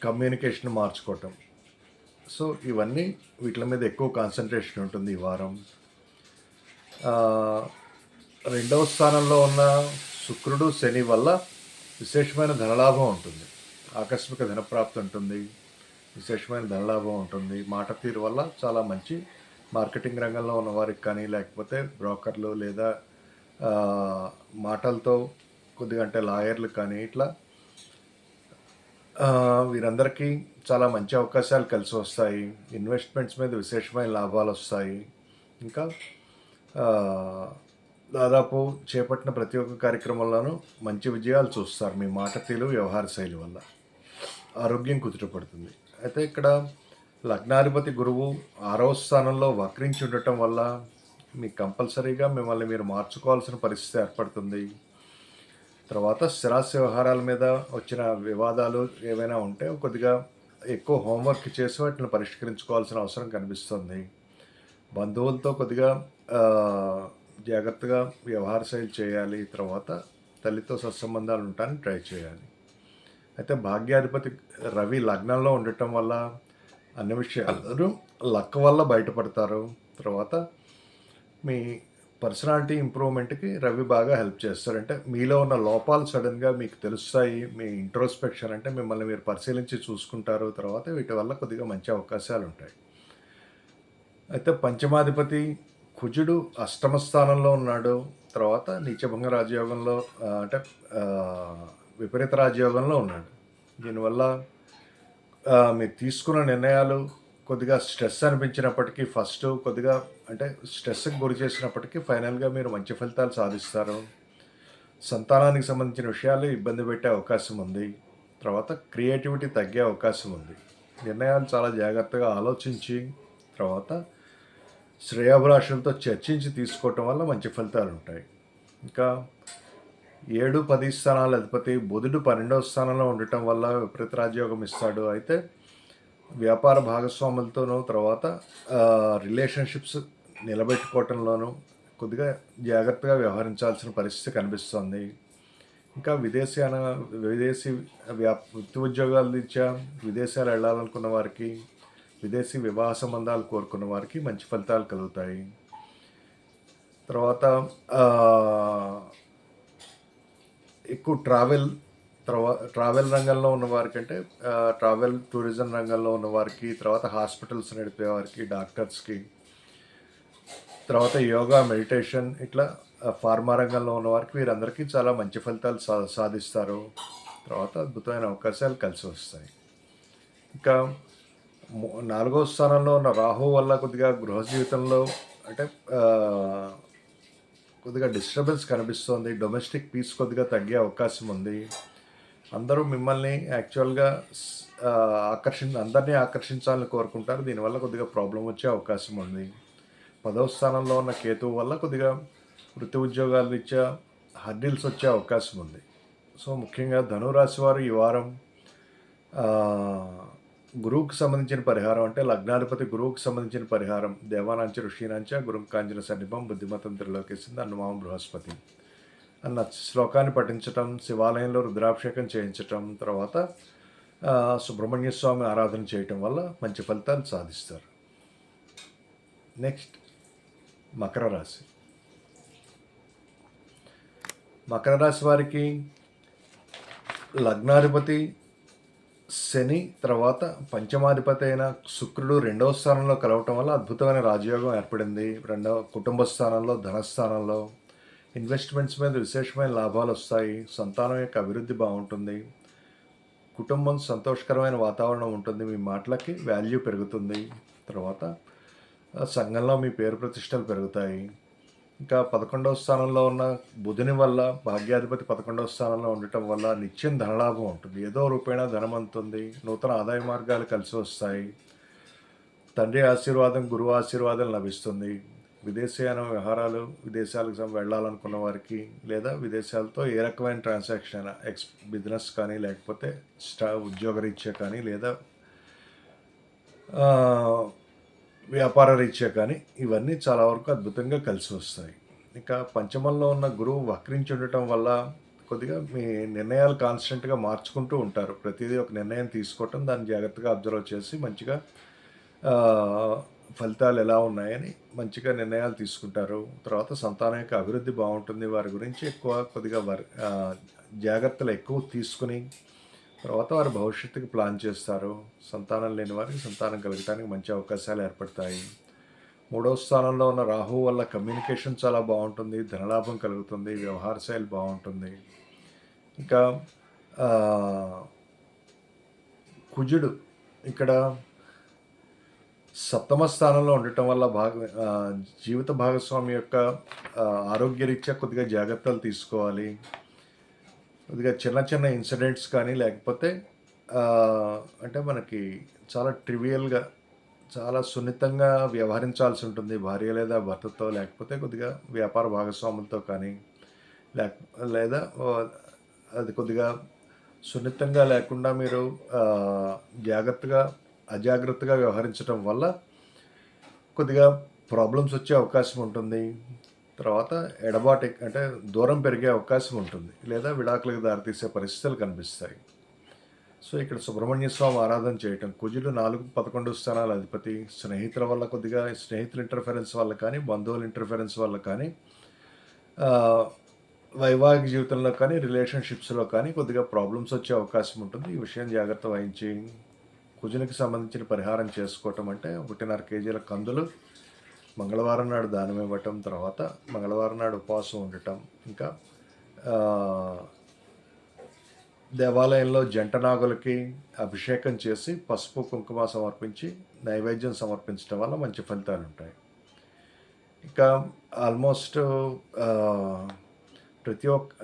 [SPEAKER 2] కమ్యూనికేషన్ మార్చుకోవటం. సో ఇవన్నీ వీటి మీద ఎక్కువ కాన్సన్ట్రేషన్ ఉంటుంది ఈ వారం. 2వ స్థానంలో ఉన్న శుక్రుడు శని వల్ల విశేషమైన ధనలాభం ఉంటుంది, ఆకస్మిక ధనప్రాప్తి ఉంటుంది, విశేషమైన ధనలాభం ఉంటుంది. మాట తీరు వల్ల చాలా మంచి మార్కెటింగ్ రంగంలో ఉన్న వారికి కానీ లేకపోతే బ్రోకర్లు లేదా మాటలతో కొద్దిగా అంటే లాయర్లు కానీ ఇట్లా వీరందరికీ చాలా మంచి అవకాశాలు కలిసి వస్తాయి. ఇన్వెస్ట్మెంట్స్ మీద విశేషమైన లాభాలు వస్తాయి. ఇంకా దాదాపు చేపట్టిన ప్రతి ఒక్క కార్యక్రమంలోనూ మంచి విజయాలు చూస్తారు మీ మాట తీరు వ్యవహార శైలి వల్ల. ఆరోగ్యం కుదుటపడుతుంది. అయితే ఇక్కడ లగ్నాధిపతి గురువు 6వ స్థానంలో వక్రించి ఉండటం వల్ల మీకు కంపల్సరీగా మిమ్మల్ని మీరు మార్చుకోవాల్సిన పరిస్థితి ఏర్పడుతుంది. తర్వాత స్థిరాస్తి వ్యవహారాల మీద వచ్చిన వివాదాలు ఏవైనా ఉంటే కొద్దిగా ఎక్కువ హోంవర్క్ చేసి వాటిని పరిష్కరించుకోవాల్సిన అవసరం కనిపిస్తుంది. బంధువులతో కొద్దిగా జాగ్రత్తగా వ్యవహార శైలి చేయాలి. తర్వాత తల్లితో సత్సంబంధాలు ఉండటానికి ట్రై చేయాలి. అయితే భాగ్యాధిపతి రవి లగ్నంలో ఉండటం వల్ల అన్ని విషయాలు లక్ వల్ల బయటపడతారు. తర్వాత మీ పర్సనాలిటీ ఇంప్రూవ్మెంట్కి రవి బాగా హెల్ప్ చేస్తారు. అంటే మీలో ఉన్న లోపాలు సడన్గా మీకు తెలుస్తాయి. మీ ఇంట్రోస్పెక్షన్ అంటే మిమ్మల్ని మీరు పరిశీలించి చూసుకుంటారు. తర్వాత వీటి వల్ల కొద్దిగా మంచి అవకాశాలు ఉంటాయి. అయితే పంచమాధిపతి కుజుడు 8వ స్థానంలో ఉన్నాడు. తర్వాత నీచభంగ రాజయోగంలో అంటే విపరీత రాజయోగంలో ఉన్నాడు. దీనివల్ల మీరు తీసుకున్న నిర్ణయాలు కొద్దిగా స్ట్రెస్ అనిపించినప్పటికీ ఫస్ట్ కొద్దిగా అంటే స్ట్రెస్కి గురి చేసినప్పటికీ ఫైనల్గా మీరు మంచి ఫలితాలు సాధిస్తారు. సంతానానికి సంబంధించిన విషయాలు ఇబ్బంది పెట్టే అవకాశం ఉంది. తర్వాత క్రియేటివిటీ తగ్గే అవకాశం ఉంది. నిర్ణయాలు చాలా జాగ్రత్తగా ఆలోచించి తర్వాత శ్రేయాభిలాషులతో చర్చించి తీసుకోవటం వల్ల మంచి ఫలితాలు ఉంటాయి. ఇంకా 7, 10 స్థానాల అధిపతి బుధుడు 12వ స్థానంలో ఉండటం వల్ల విపరీత రాజయోగం ఇస్తాడు. అయితే వ్యాపార భాగస్వాములతోనూ తర్వాత రిలేషన్షిప్స్ నిలబెట్టుకోవటంలోనూ కొద్దిగా జాగ్రత్తగా వ్యవహరించాల్సిన పరిస్థితి కనిపిస్తుంది. ఇంకా విదేశీ వృత్తి ఉద్యోగాల రీత్యా విదేశాలు వెళ్ళాలనుకున్న వారికి, విదేశీ వివాహ సంబంధాలు కోరుకున్న వారికి మంచి ఫలితాలు కలుగుతాయి. తర్వాత ఎక్కువ ట్రావెల్ రంగంలో ఉన్న వారికంటే ట్రావెల్ టూరిజం రంగంలో ఉన్న వారికి, తర్వాత హాస్పిటల్స్ నడిపే వారికి, డాక్టర్స్కి, తర్వాత యోగా, మెడిటేషన్ ఇట్లా ఫార్మా రంగంలో ఉన్న వారికి వీరందరికీ చాలా మంచి ఫలితాలు సాధిస్తారు. తర్వాత అద్భుతమైన అవకాశాలు కలిసి వస్తాయి. ఇంకా 4వ స్థానంలో ఉన్న రాహు వల్ల కొద్దిగా గృహ జీవితంలో అంటే కొద్దిగా డిస్టర్బెన్స్ కనిపిస్తుంది. డొమెస్టిక్ పీస్ కొద్దిగా తగ్గే అవకాశం ఉంది. అందరూ మిమ్మల్ని యాక్చువల్గా అందరినీ ఆకర్షించాలని కోరుకుంటారు. దీనివల్ల కొద్దిగా ప్రాబ్లం వచ్చే అవకాశం ఉంది. 10వ స్థానంలో ఉన్న కేతువు వల్ల కొద్దిగా వృత్తి ఉద్యోగాల రీత్యా హర్డిల్స్ వచ్చే అవకాశం ఉంది. సో ముఖ్యంగా ధనురాశి వారు ఈ వారం గురువుకి సంబంధించిన పరిహారం అంటే లగ్నాధిపతి గురువుకి సంబంధించిన పరిహారం దేవానాంచ ఋషీనాంచ గురుం కాంచన సన్నిభం బుద్ధిమతం త్రిలోకేసింది అన్నమాం బృహస్పతి అన్న శ్లోకాన్ని పఠించటం, శివాలయంలో రుద్రాభిషేకం చేయించటం, తర్వాత సుబ్రహ్మణ్య స్వామి ఆరాధన చేయటం వల్ల మంచి ఫలితాలు సాధిస్తారు. నెక్స్ట్ మకర రాశి. మకర రాశి వారికి లగ్నాధిపతి శని, తర్వాత పంచమాధిపతి అయిన శుక్రుడు 2వ స్థానంలో కలవటం వల్ల అద్భుతమైన రాజయోగం ఏర్పడింది. కుటుంబ స్థానంలో, ధనస్థానంలో ఇన్వెస్ట్మెంట్స్ మీద విశేషమైన లాభాలు వస్తాయి. సంతానం యొక్క అభివృద్ధి బాగుంటుంది. కుటుంబం సంతోషకరమైన వాతావరణం ఉంటుంది. మీ మాటలకి వాల్యూ పెరుగుతుంది. తర్వాత సంఘంలో మీ పేరు ప్రతిష్టలు పెరుగుతాయి. ఇంకా 11వ స్థానంలో ఉన్న బుధుని వల్ల, భాగ్యాధిపతి 11వ స్థానంలో ఉండటం వల్ల నిత్యం ధనలాభం ఉంటుంది. ఏదో రూపేణా ధనం అందుతుంది. నూతన ఆదాయ మార్గాలు కలిసి వస్తాయి. తండ్రి ఆశీర్వాదం, గురువు ఆశీర్వాదం లభిస్తుంది. విదేశీయాన వ్యవహారాలు, విదేశాలకు వెళ్ళాలనుకున్న వారికి, లేదా విదేశాలతో ఏ రకమైన ట్రాన్సాక్షన్ బిజినెస్ కానీ, లేకపోతే ఉద్యోగరీత్యా కానీ, లేదా వ్యాపార రీత్యా కానీ ఇవన్నీ చాలా వరకు అద్భుతంగా కలిసి వస్తాయి. ఇక పంచమంలో ఉన్న గురువు వక్రించి ఉండటం వల్ల కొద్దిగా మీ నిర్ణయాలు కాన్స్టెంట్గా మార్చుకుంటూ ఉంటారు. ప్రతిదీ ఒక నిర్ణయం తీసుకోవటం, దాన్ని జాగ్రత్తగా అబ్జర్వ్ చేసి మంచిగా ఫలితాలు ఎలా ఉన్నాయని మంచిగా నిర్ణయాలు తీసుకుంటారు. తర్వాత సంతానం యొక్క అభివృద్ధి బాగుంటుంది. వారి గురించి కొద్దిగా జాగ్రత్తలు ఎక్కువ తీసుకుని తర్వాత వారి భవిష్యత్తుకి ప్లాన్ చేస్తారు. సంతానం లేని వారికి సంతానం కలగటానికి మంచి అవకాశాలు ఏర్పడతాయి. 3వ స్థానంలో ఉన్న రాహు వల్ల కమ్యూనికేషన్ చాలా బాగుంటుంది. ధనలాభం కలుగుతుంది. వ్యవహార శైలి బాగుంటుంది. ఇంకా కుజుడు ఇక్కడ 7వ స్థానంలో ఉండటం వల్ల జీవిత భాగస్వామి యొక్క ఆరోగ్యరీత్యా కొద్దిగా జాగ్రత్తలు తీసుకోవాలి. కొద్దిగా చిన్న చిన్న ఇన్సిడెంట్స్ కానీ, లేకపోతే అంటే మనకి చాలా ట్రివియల్గా, చాలా సున్నితంగా వ్యవహరించాల్సి ఉంటుంది భార్య లేదా భర్తతో, లేకపోతే కొద్దిగా వ్యాపార భాగస్వాములతో కానీ, లేదా అది కొద్దిగా సున్నితంగా లేకుండా మీరు అజాగ్రత్తగా వ్యవహరించడం వల్ల కొద్దిగా ప్రాబ్లమ్స్ వచ్చే అవకాశం ఉంటుంది. తర్వాత ఎడబాటు అంటే దూరం పెరిగే అవకాశం ఉంటుంది, లేదా విడాకులకు దారితీసే పరిస్థితులు కనిపిస్తాయి. సో ఇక్కడ సుబ్రహ్మణ్య స్వామి ఆరాధన చేయటం, కుజుడు 4, 11 స్థానాల అధిపతి, స్నేహితుల వల్ల కొద్దిగా స్నేహితుల ఇంటర్ఫరెన్స్ వల్ల కానీ, బంధువుల ఇంటర్ఫరెన్స్ వల్ల కానీ, వైవాహిక జీవితంలో కానీ, రిలేషన్షిప్స్లో కానీ కొద్దిగా ప్రాబ్లమ్స్ వచ్చే అవకాశం ఉంటుంది. ఈ విషయం జాగ్రత్త వహించి కుజునికి సంబంధించిన పరిహారం చేసుకోవటం అంటే 1.5 కేజీల కందులు మంగళవారం నాడు దానం ఇవ్వటం, తర్వాత మంగళవారం నాడు ఉపవాసం ఉండటం, ఇంకా దేవాలయంలో జంట నాగులకి అభిషేకం చేసి పసుపు కుంకుమ సమర్పించి నైవేద్యం సమర్పించడం వల్ల మంచి ఫలితాలు ఉంటాయి. ఇంకా ఆల్మోస్ట్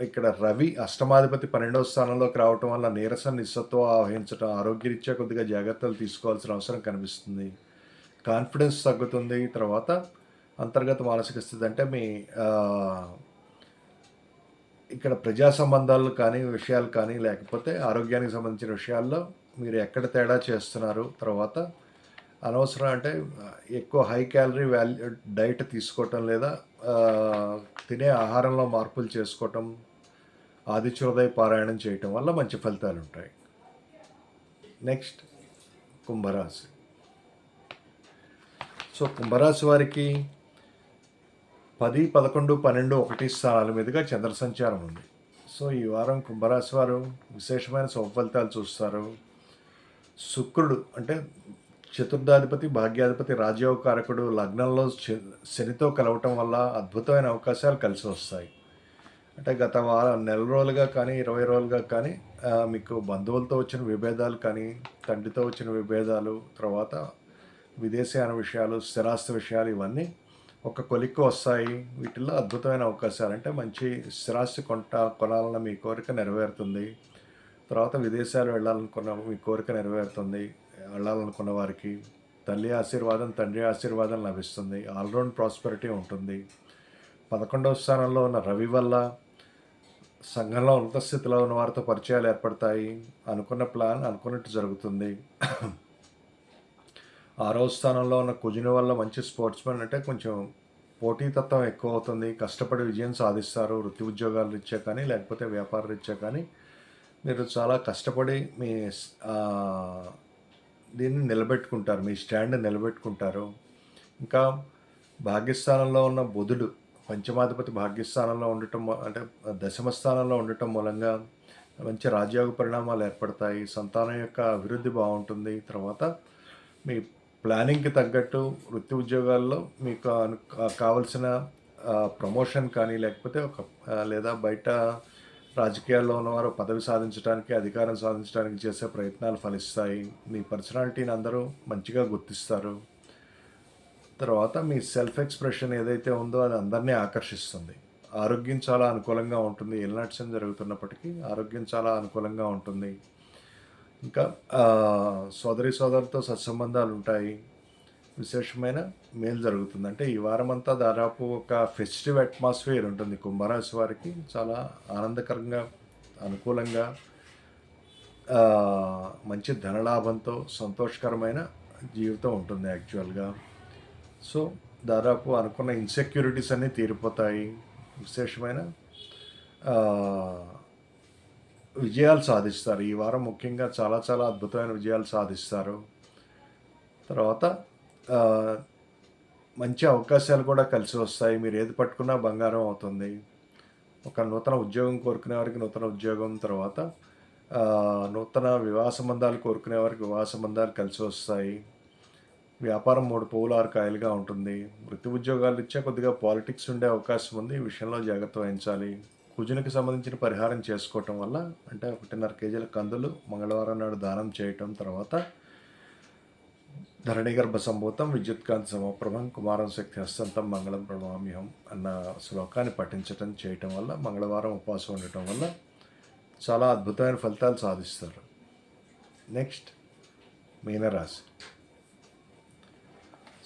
[SPEAKER 2] ఇక్కడ రవి అష్టమాధిపతి 12వ స్థానంలోకి రావటం వల్ల నీరసం, నిస్సత్వం ఆవహించడం, ఆరోగ్యరీత్యా కొద్దిగా జాగ్రత్తలు తీసుకోవాల్సిన అవసరం కనిపిస్తుంది. కాన్ఫిడెన్స్ తగ్గుతుంది. తర్వాత అంతర్గత మానసిక స్థితి అంటే మీ ఇక్కడ ప్రజా సంబంధాలు కానీ విషయాలు కానీ లేకపోతే ఆరోగ్యానికి సంబంధించిన విషయాల్లో మీరు ఎక్కడ తేడా చేస్తున్నారు, తర్వాత అనవసరం అంటే ఎక్కువ హై క్యాలరీ డైట్ తీసుకోవటం లేదా ఆ, తినే ఆహారంలో మార్పులు చేసుకోవటం, ఆదిత్యోదయ పారాయణం చేయటం వల్ల మంచి ఫలితాలు ఉంటాయి. నెక్స్ట్ కుంభరాశి. సో కుంభరాశి వారికి 10, 11, 12, 1 స్థానాల మీదుగా చంద్ర సంచారం ఉంది. సో ఈ వారం కుంభరాశి వారు విశేషమైన శుభ ఫలితాలు చూస్తారు. శుక్రుడు అంటే చతుర్థాధిపతి, భాగ్యాధిపతి, రాజ్యోగకారకుడు లగ్నంలో శనితో కలవటం వల్ల అద్భుతమైన అవకాశాలు కలిసి వస్తాయి. అంటే గత నెల రోజులుగా కానీ 20 రోజులుగా కానీ మీకు బంధువులతో వచ్చిన విభేదాలు కానీ, తండ్రితో వచ్చిన విభేదాలు, తర్వాత విదేశీయాన విషయాలు, స్థిరాస్తి విషయాలు ఇవన్నీ ఒక కొలిక్కి వస్తాయి. వీటిల్లో అద్భుతమైన అవకాశాలు అంటే మంచి స్థిరాస్తి కొనాలన్న మీ కోరిక నెరవేరుతుంది. తర్వాత విదేశాలు వెళ్ళాలనుకున్న మీ కోరిక నెరవేరుతుంది. వెళ్ళాలనుకున్న వారికి తల్లి ఆశీర్వాదం, తండ్రి ఆశీర్వాదం లభిస్తుంది. ఆల్రౌండ్ ప్రాస్పెరిటీ ఉంటుంది. 11వ స్థానంలో ఉన్న రవి వల్ల సంఘంలో ఉన్నత స్థితిలో ఉన్న వారితో పరిచయాలు ఏర్పడతాయి. అనుకున్న ప్లాన్ అనుకున్నట్టు జరుగుతుంది. 6వ స్థానంలో ఉన్న కుజుని వల్ల మంచి స్పోర్ట్స్మెన్ అంటే కొంచెం పోటీతత్వం ఎక్కువ అవుతుంది. కష్టపడి విజయం సాధిస్తారు. వృత్తి ఉద్యోగాల రీత్యా కానీ లేకపోతే వ్యాపార రీత్యా కానీ మీరు చాలా కష్టపడి మీ దీన్ని నిలబెట్టుకుంటారు, మీ స్టాండ్ నిలబెట్టుకుంటారు. ఇంకా భాగ్యస్థానంలో ఉన్న బుధుడు పంచమాధిపతి భాగ్యస్థానంలో ఉండటం అంటే దశమ స్థానంలో ఉండటం మూలంగా మంచి రాజయోగ పరిణామాలు ఏర్పడతాయి. సంతానం యొక్క అభివృద్ధి బాగుంటుంది. తర్వాత మీ ప్లానింగ్కి తగ్గట్టు వృత్తి ఉద్యోగాల్లో మీకు కావలసిన ప్రమోషన్ కానీ లేకపోతే లేదా బయట రాజకీయాల్లో ఉన్నవారు పదవి సాధించడానికి, అధికారం సాధించడానికి చేసే ప్రయత్నాలు ఫలిస్తాయి. మీ పర్సనాలిటీని అందరూ మంచిగా గుర్తిస్తారు. తర్వాత మీ సెల్ఫ్ ఎక్స్ప్రెషన్ ఏదైతే ఉందో అది అందరినీ ఆకర్షిస్తుంది. ఆరోగ్యం చాలా అనుకూలంగా ఉంటుంది. ఎల్నాట్సం జరుగుతున్నప్పటికీ ఆరోగ్యం చాలా అనుకూలంగా ఉంటుంది. ఇంకా సోదరులతో సత్సంబంధాలు ఉంటాయి. విశేషమైన మేలు జరుగుతుంది. అంటే ఈ వారం అంతా దాదాపు ఒక ఫెస్టివ్ అట్మాస్ఫియర్ ఉంటుంది. కుంభరాశి వారికి చాలా ఆనందకరంగా, అనుకూలంగా, మంచి ధనలాభంతో సంతోషకరమైన జీవితం ఉంటుంది యాక్చువల్గా. సో దాదాపు అనుకున్న ఇన్సెక్యూరిటీస్ అన్నీ తీరిపోతాయి. విశేషమైన విజయాలు సాధిస్తారు. ఈ వారం ముఖ్యంగా చాలా చాలా అద్భుతమైన విజయాలు సాధిస్తారు. తర్వాత మంచి అవకాశాలు కూడా కలిసి వస్తాయి. మీరు ఏది పట్టుకున్నా బంగారం అవుతుంది. ఒక నూతన ఉద్యోగం కోరుకునే వారికి నూతన ఉద్యోగం, తర్వాత నూతన వివాహ సంబంధాలు కోరుకునే వారికి వివాహ సంబంధాలు కలిసి వస్తాయి. వ్యాపారం 3 పువ్వులు 6 కాయలుగా ఉంటుంది. వృత్తి ఉద్యోగాలు ఇచ్చే కొద్దిగా పాలిటిక్స్ ఉండే అవకాశం ఉంది. ఈ విషయంలో జాగ్రత్త వహించాలి. కుజునికి సంబంధించిన పరిహారం చేసుకోవటం వల్ల అంటే 1.5 కేజీల కందులు మంగళవారం నాడు దానం చేయటం, తర్వాత ధరణి గర్భ సంభూతం విద్యుత్కాంతి సమప్రభం కుమారం శక్తి హస్తంతం మంగళం ప్రణమామ్యహం అన్న శ్లోకాన్ని పఠించటం చేయటం వల్ల, మంగళవారం ఉపవాసం ఉండటం వల్ల చాలా అద్భుతమైన ఫలితాలు సాధిస్తారు. నెక్స్ట్ మీనరాశి.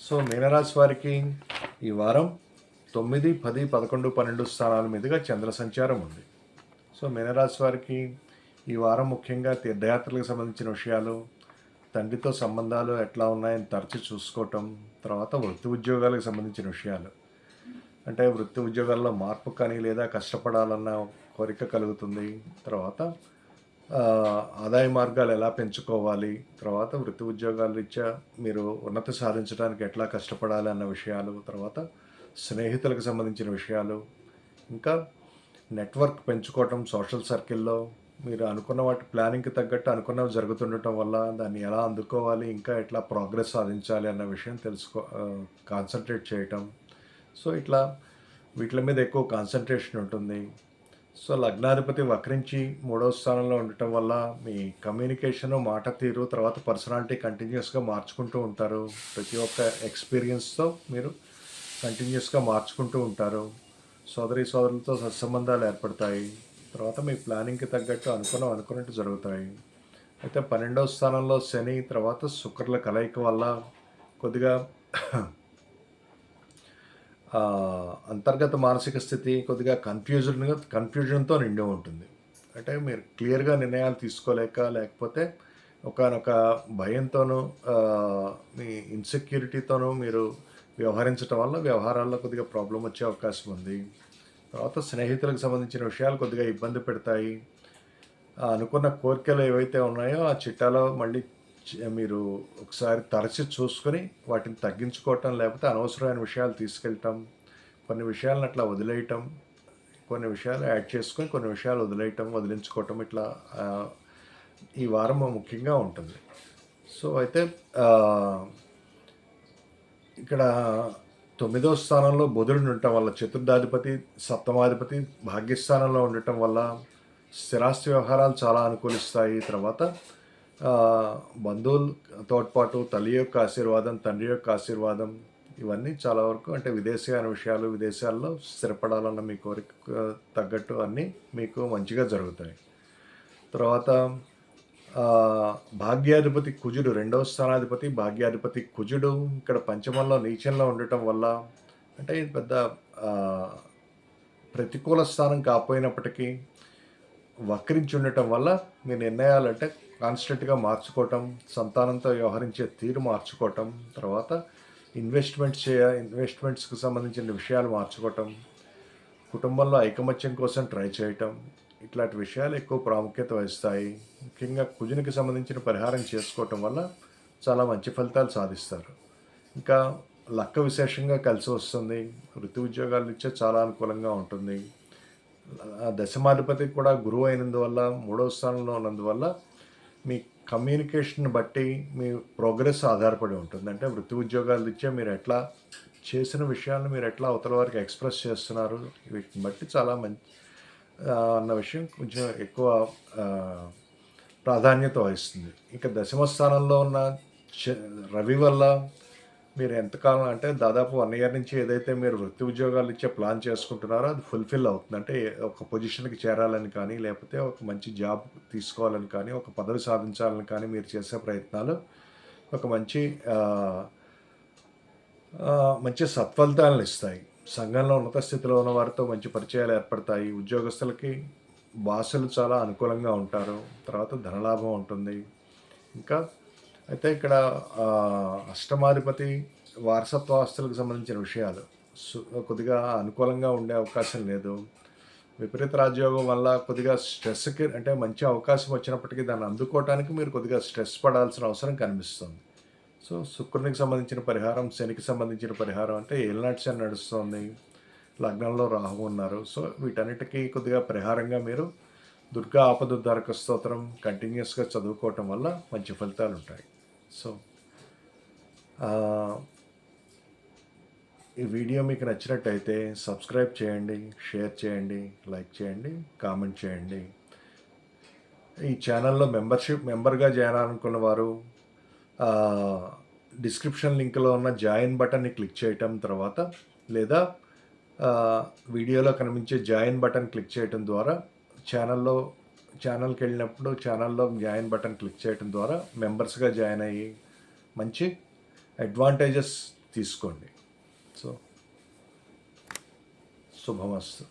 [SPEAKER 2] సో మీనరాశి వారికి ఈ వారం 9, 10, 11, 12 స్థానాల మీదుగా చంద్ర సంచారం ఉంది. సో మీనరాశి వారికి ఈ వారం ముఖ్యంగా తీర్థయాత్రలకు సంబంధించిన విషయాలు, తండ్రితో సంబంధాలు ఎట్లా ఉన్నాయని తరచు చూసుకోవటం, తర్వాత వృత్తి ఉద్యోగాలకు సంబంధించిన విషయాలు అంటే వృత్తి ఉద్యోగాల్లో మార్పు కానీ లేదా కష్టపడాలన్న కోరిక కలుగుతుంది. తర్వాత ఆదాయ మార్గాలు ఎలా పెంచుకోవాలి, తర్వాత వృత్తి ఉద్యోగాల రీత్యా మీరు ఉన్నతి సాధించడానికి ఎట్లా కష్టపడాలి అన్న విషయాలు, తర్వాత స్నేహితులకు సంబంధించిన విషయాలు, ఇంకా నెట్వర్క్ పెంచుకోవటం సోషల్ సర్కిల్లో మీరు అనుకున్న వాటి ప్లానింగ్కి తగ్గట్టు అనుకున్నవి జరుగుతుండటం వల్ల దాన్ని ఎలా అందుకోవాలి, ఇంకా ఎట్లా ప్రోగ్రెస్ సాధించాలి అన్న విషయం కాన్సన్ట్రేట్ చేయటం. సో ఇట్లా వీటి మీద ఎక్కువ కాన్సన్ట్రేషన్ ఉంటుంది. సో లగ్నాధిపతి వక్రించి 3వ స్థానంలో ఉండటం వల్ల మీ కమ్యూనికేషను, మాట తీరు, తర్వాత పర్సనాలిటీ కంటిన్యూస్గా మార్చుకుంటూ ఉంటారు. ప్రతి ఒక్క ఎక్స్పీరియన్స్తో మీరు కంటిన్యూస్గా మార్చుకుంటూ ఉంటారు. సోదరులతో సత్సంబంధాలు ఏర్పడతాయి. తర్వాత మీ ప్లానింగ్కి తగ్గట్టు అనుకున్నట్టు జరుగుతాయి. అయితే 12వ స్థానంలో శని, తర్వాత శుక్రుల కలయిక వల్ల కొద్దిగా అంతర్గత మానసిక స్థితి కొద్దిగా కన్ఫ్యూజన్తో నిండి ఉంటుంది. అంటే మీరు క్లియర్‌గా నిర్ణయాలు తీసుకోలేక, లేకపోతే ఒకానొక భయంతోనూ, మీ ఇన్‌సెక్యూరిటీతోనూ మీరు వ్యవహరించటం వల్ల వ్యవహారాల్లో కొద్దిగా ప్రాబ్లమ్ వచ్చే అవకాశం ఉంది. తర్వాత స్నేహితులకు సంబంధించిన విషయాలు కొద్దిగా ఇబ్బంది పెడతాయి. అనుకున్న కోరికలు ఏవైతే ఉన్నాయో ఆ చిట్టాలో మళ్ళీ మీరు ఒకసారి తరచి చూసుకొని వాటిని తగ్గించుకోవటం, లేకపోతే అనవసరమైన విషయాలు తీసుకెళ్ళటం, కొన్ని విషయాలను అట్లా వదిలేయటం, కొన్ని విషయాలు యాడ్ చేసుకొని కొన్ని విషయాలు వదిలించుకోవటం, ఇట్లా ఈ వారం ముఖ్యంగా ఉంటుంది. సో అయితే ఇక్కడ 9వ స్థానంలో బుధుడు ఉండటం వల్ల, చతుర్థాధిపతి సప్తమాధిపతి భాగ్యస్థానంలో ఉండటం వల్ల స్థిరాస్తి వ్యవహారాలు చాలా అనుకూలిస్తాయి. తర్వాత బంధువుల తోడ్పాటు, తల్లి యొక్క ఆశీర్వాదం, తండ్రి యొక్క ఆశీర్వాదం, ఇవన్నీ చాలా వరకు అంటే విదేశీయాన విషయాలు, విదేశాల్లో స్థిరపడాలన్న మీ కోరిక తగ్గట్టు అన్నీ మీకు మంచిగా జరుగుతాయి. తర్వాత భాగ్యాధిపతి కుజుడు, 2వ స్థానాధిపతి భాగ్యాధిపతి కుజుడు ఇక్కడ పంచమంలో నీచంలో ఉండటం వల్ల, అంటే ఇది పెద్ద ప్రతికూల స్థానం కాకపోయినప్పటికీ వక్రించి ఉండటం వల్ల మీ నిర్ణయాలు అంటే కాన్స్టెంట్గా మార్చుకోవటం, సంతానంతో వ్యవహరించే తీరు మార్చుకోవటం, తర్వాత ఇన్వెస్ట్మెంట్స్కి సంబంధించిన విషయాలు మార్చుకోవటం, కుటుంబంలో ఐకమత్యం కోసం ట్రై చేయటం, ఇట్లాంటి విషయాలు ఎక్కువ ప్రాముఖ్యత వహిస్తాయి. ముఖ్యంగా కుజునికి సంబంధించిన పరిహారం చేసుకోవటం వల్ల చాలా మంచి ఫలితాలు సాధిస్తారు. ఇంకా లక్క విశేషంగా కలిసి వస్తుంది. వృత్తి ఉద్యోగాలు ఇచ్చే చాలా అనుకూలంగా ఉంటుంది. దశమాధిపతి కూడా గురువు అయినందువల్ల, 3వ స్థానంలో ఉన్నందువల్ల మీ కమ్యూనికేషన్ బట్టి మీ ప్రోగ్రెస్ ఆధారపడి ఉంటుంది. అంటే వృత్తి ఉద్యోగాలు ఇచ్చే మీరు ఎట్లా చేసిన విషయాలను మీరు ఎట్లా అవతల వారికి ఎక్స్ప్రెస్ చేస్తున్నారు, వీటిని బట్టి చాలా మంచి అన్న విషయం కొంచెం ఎక్కువ ప్రాధాన్యత వహిస్తుంది. ఇక దశమ స్థానంలో ఉన్న రవి వల్ల మీరు ఎంతకాలం అంటే దాదాపు 1 ఇయర్ నుంచి ఏదైతే మీరు వృత్తి ఉద్యోగాలు ఇచ్చే ప్లాన్ చేసుకుంటున్నారో అది ఫుల్ఫిల్ అవుతుంది. అంటే ఒక పొజిషన్కి చేరాలని కానీ, లేకపోతే ఒక మంచి జాబ్ తీసుకోవాలని కానీ, ఒక పదవి సాధించాలని కానీ మీరు చేసే ప్రయత్నాలు ఒక మంచి మంచి సత్ఫలితాలను ఇస్తాయి. సంఘంలో ఉన్నత స్థితిలో ఉన్న వారితో మంచి పరిచయాలు ఏర్పడతాయి. ఉద్యోగస్తులకి బాసులు చాలా అనుకూలంగా ఉంటారు. తర్వాత ధనలాభం ఉంటుంది. ఇంకా అయితే ఇక్కడ అష్టమాధిపతి వారసత్వ ఆస్తులకు సంబంధించిన విషయాలు కొద్దిగా అనుకూలంగా ఉండే అవకాశం లేదు. విపరీత రాజయోగం వల్ల కొద్దిగా స్ట్రెస్కి అంటే మంచి అవకాశం వచ్చినప్పటికీ దాన్ని అందుకోవడానికి మీరు కొద్దిగా స్ట్రెస్ పడాల్సిన అవసరం కనిపిస్తుంది. సో శుక్రునికి సంబంధించిన పరిహారం, శనికి సంబంధించిన పరిహారం అంటే ఏలినాటి శని నడుస్తుంది, లగ్నంలో రాహు ఉన్నారు. సో వీటన్నిటికీ కొద్దిగా పరిహారంగా మీరు దుర్గా ఆపదుద్ధారక స్తోత్రం కంటిన్యూస్గా చదువుకోవటం వల్ల మంచి ఫలితాలు ఉంటాయి. సో ఈ వీడియో మీకు నచ్చినట్టయితే సబ్స్క్రైబ్ చేయండి, షేర్ చేయండి, లైక్ చేయండి, కామెంట్ చేయండి. ఈ ఛానల్లో మెంబర్గా జాయిన్ అనుకున్న వారు డిస్క్రిప్షన్ లింక్లో ఉన్న జాయిన్ బటన్ని క్లిక్ చేయటం తర్వాత, లేదా వీడియోలో కనిపించే జాయిన్ బటన్ క్లిక్ చేయటం ద్వారా ఛానల్కి వెళ్ళినప్పుడు ఛానల్లో జాయిన్ బటన్ క్లిక్ చేయటం ద్వారా మెంబర్స్గా జాయిన్ అయ్యి మంచి అడ్వాంటేజెస్ తీసుకోండి. సో శుభమస్తు.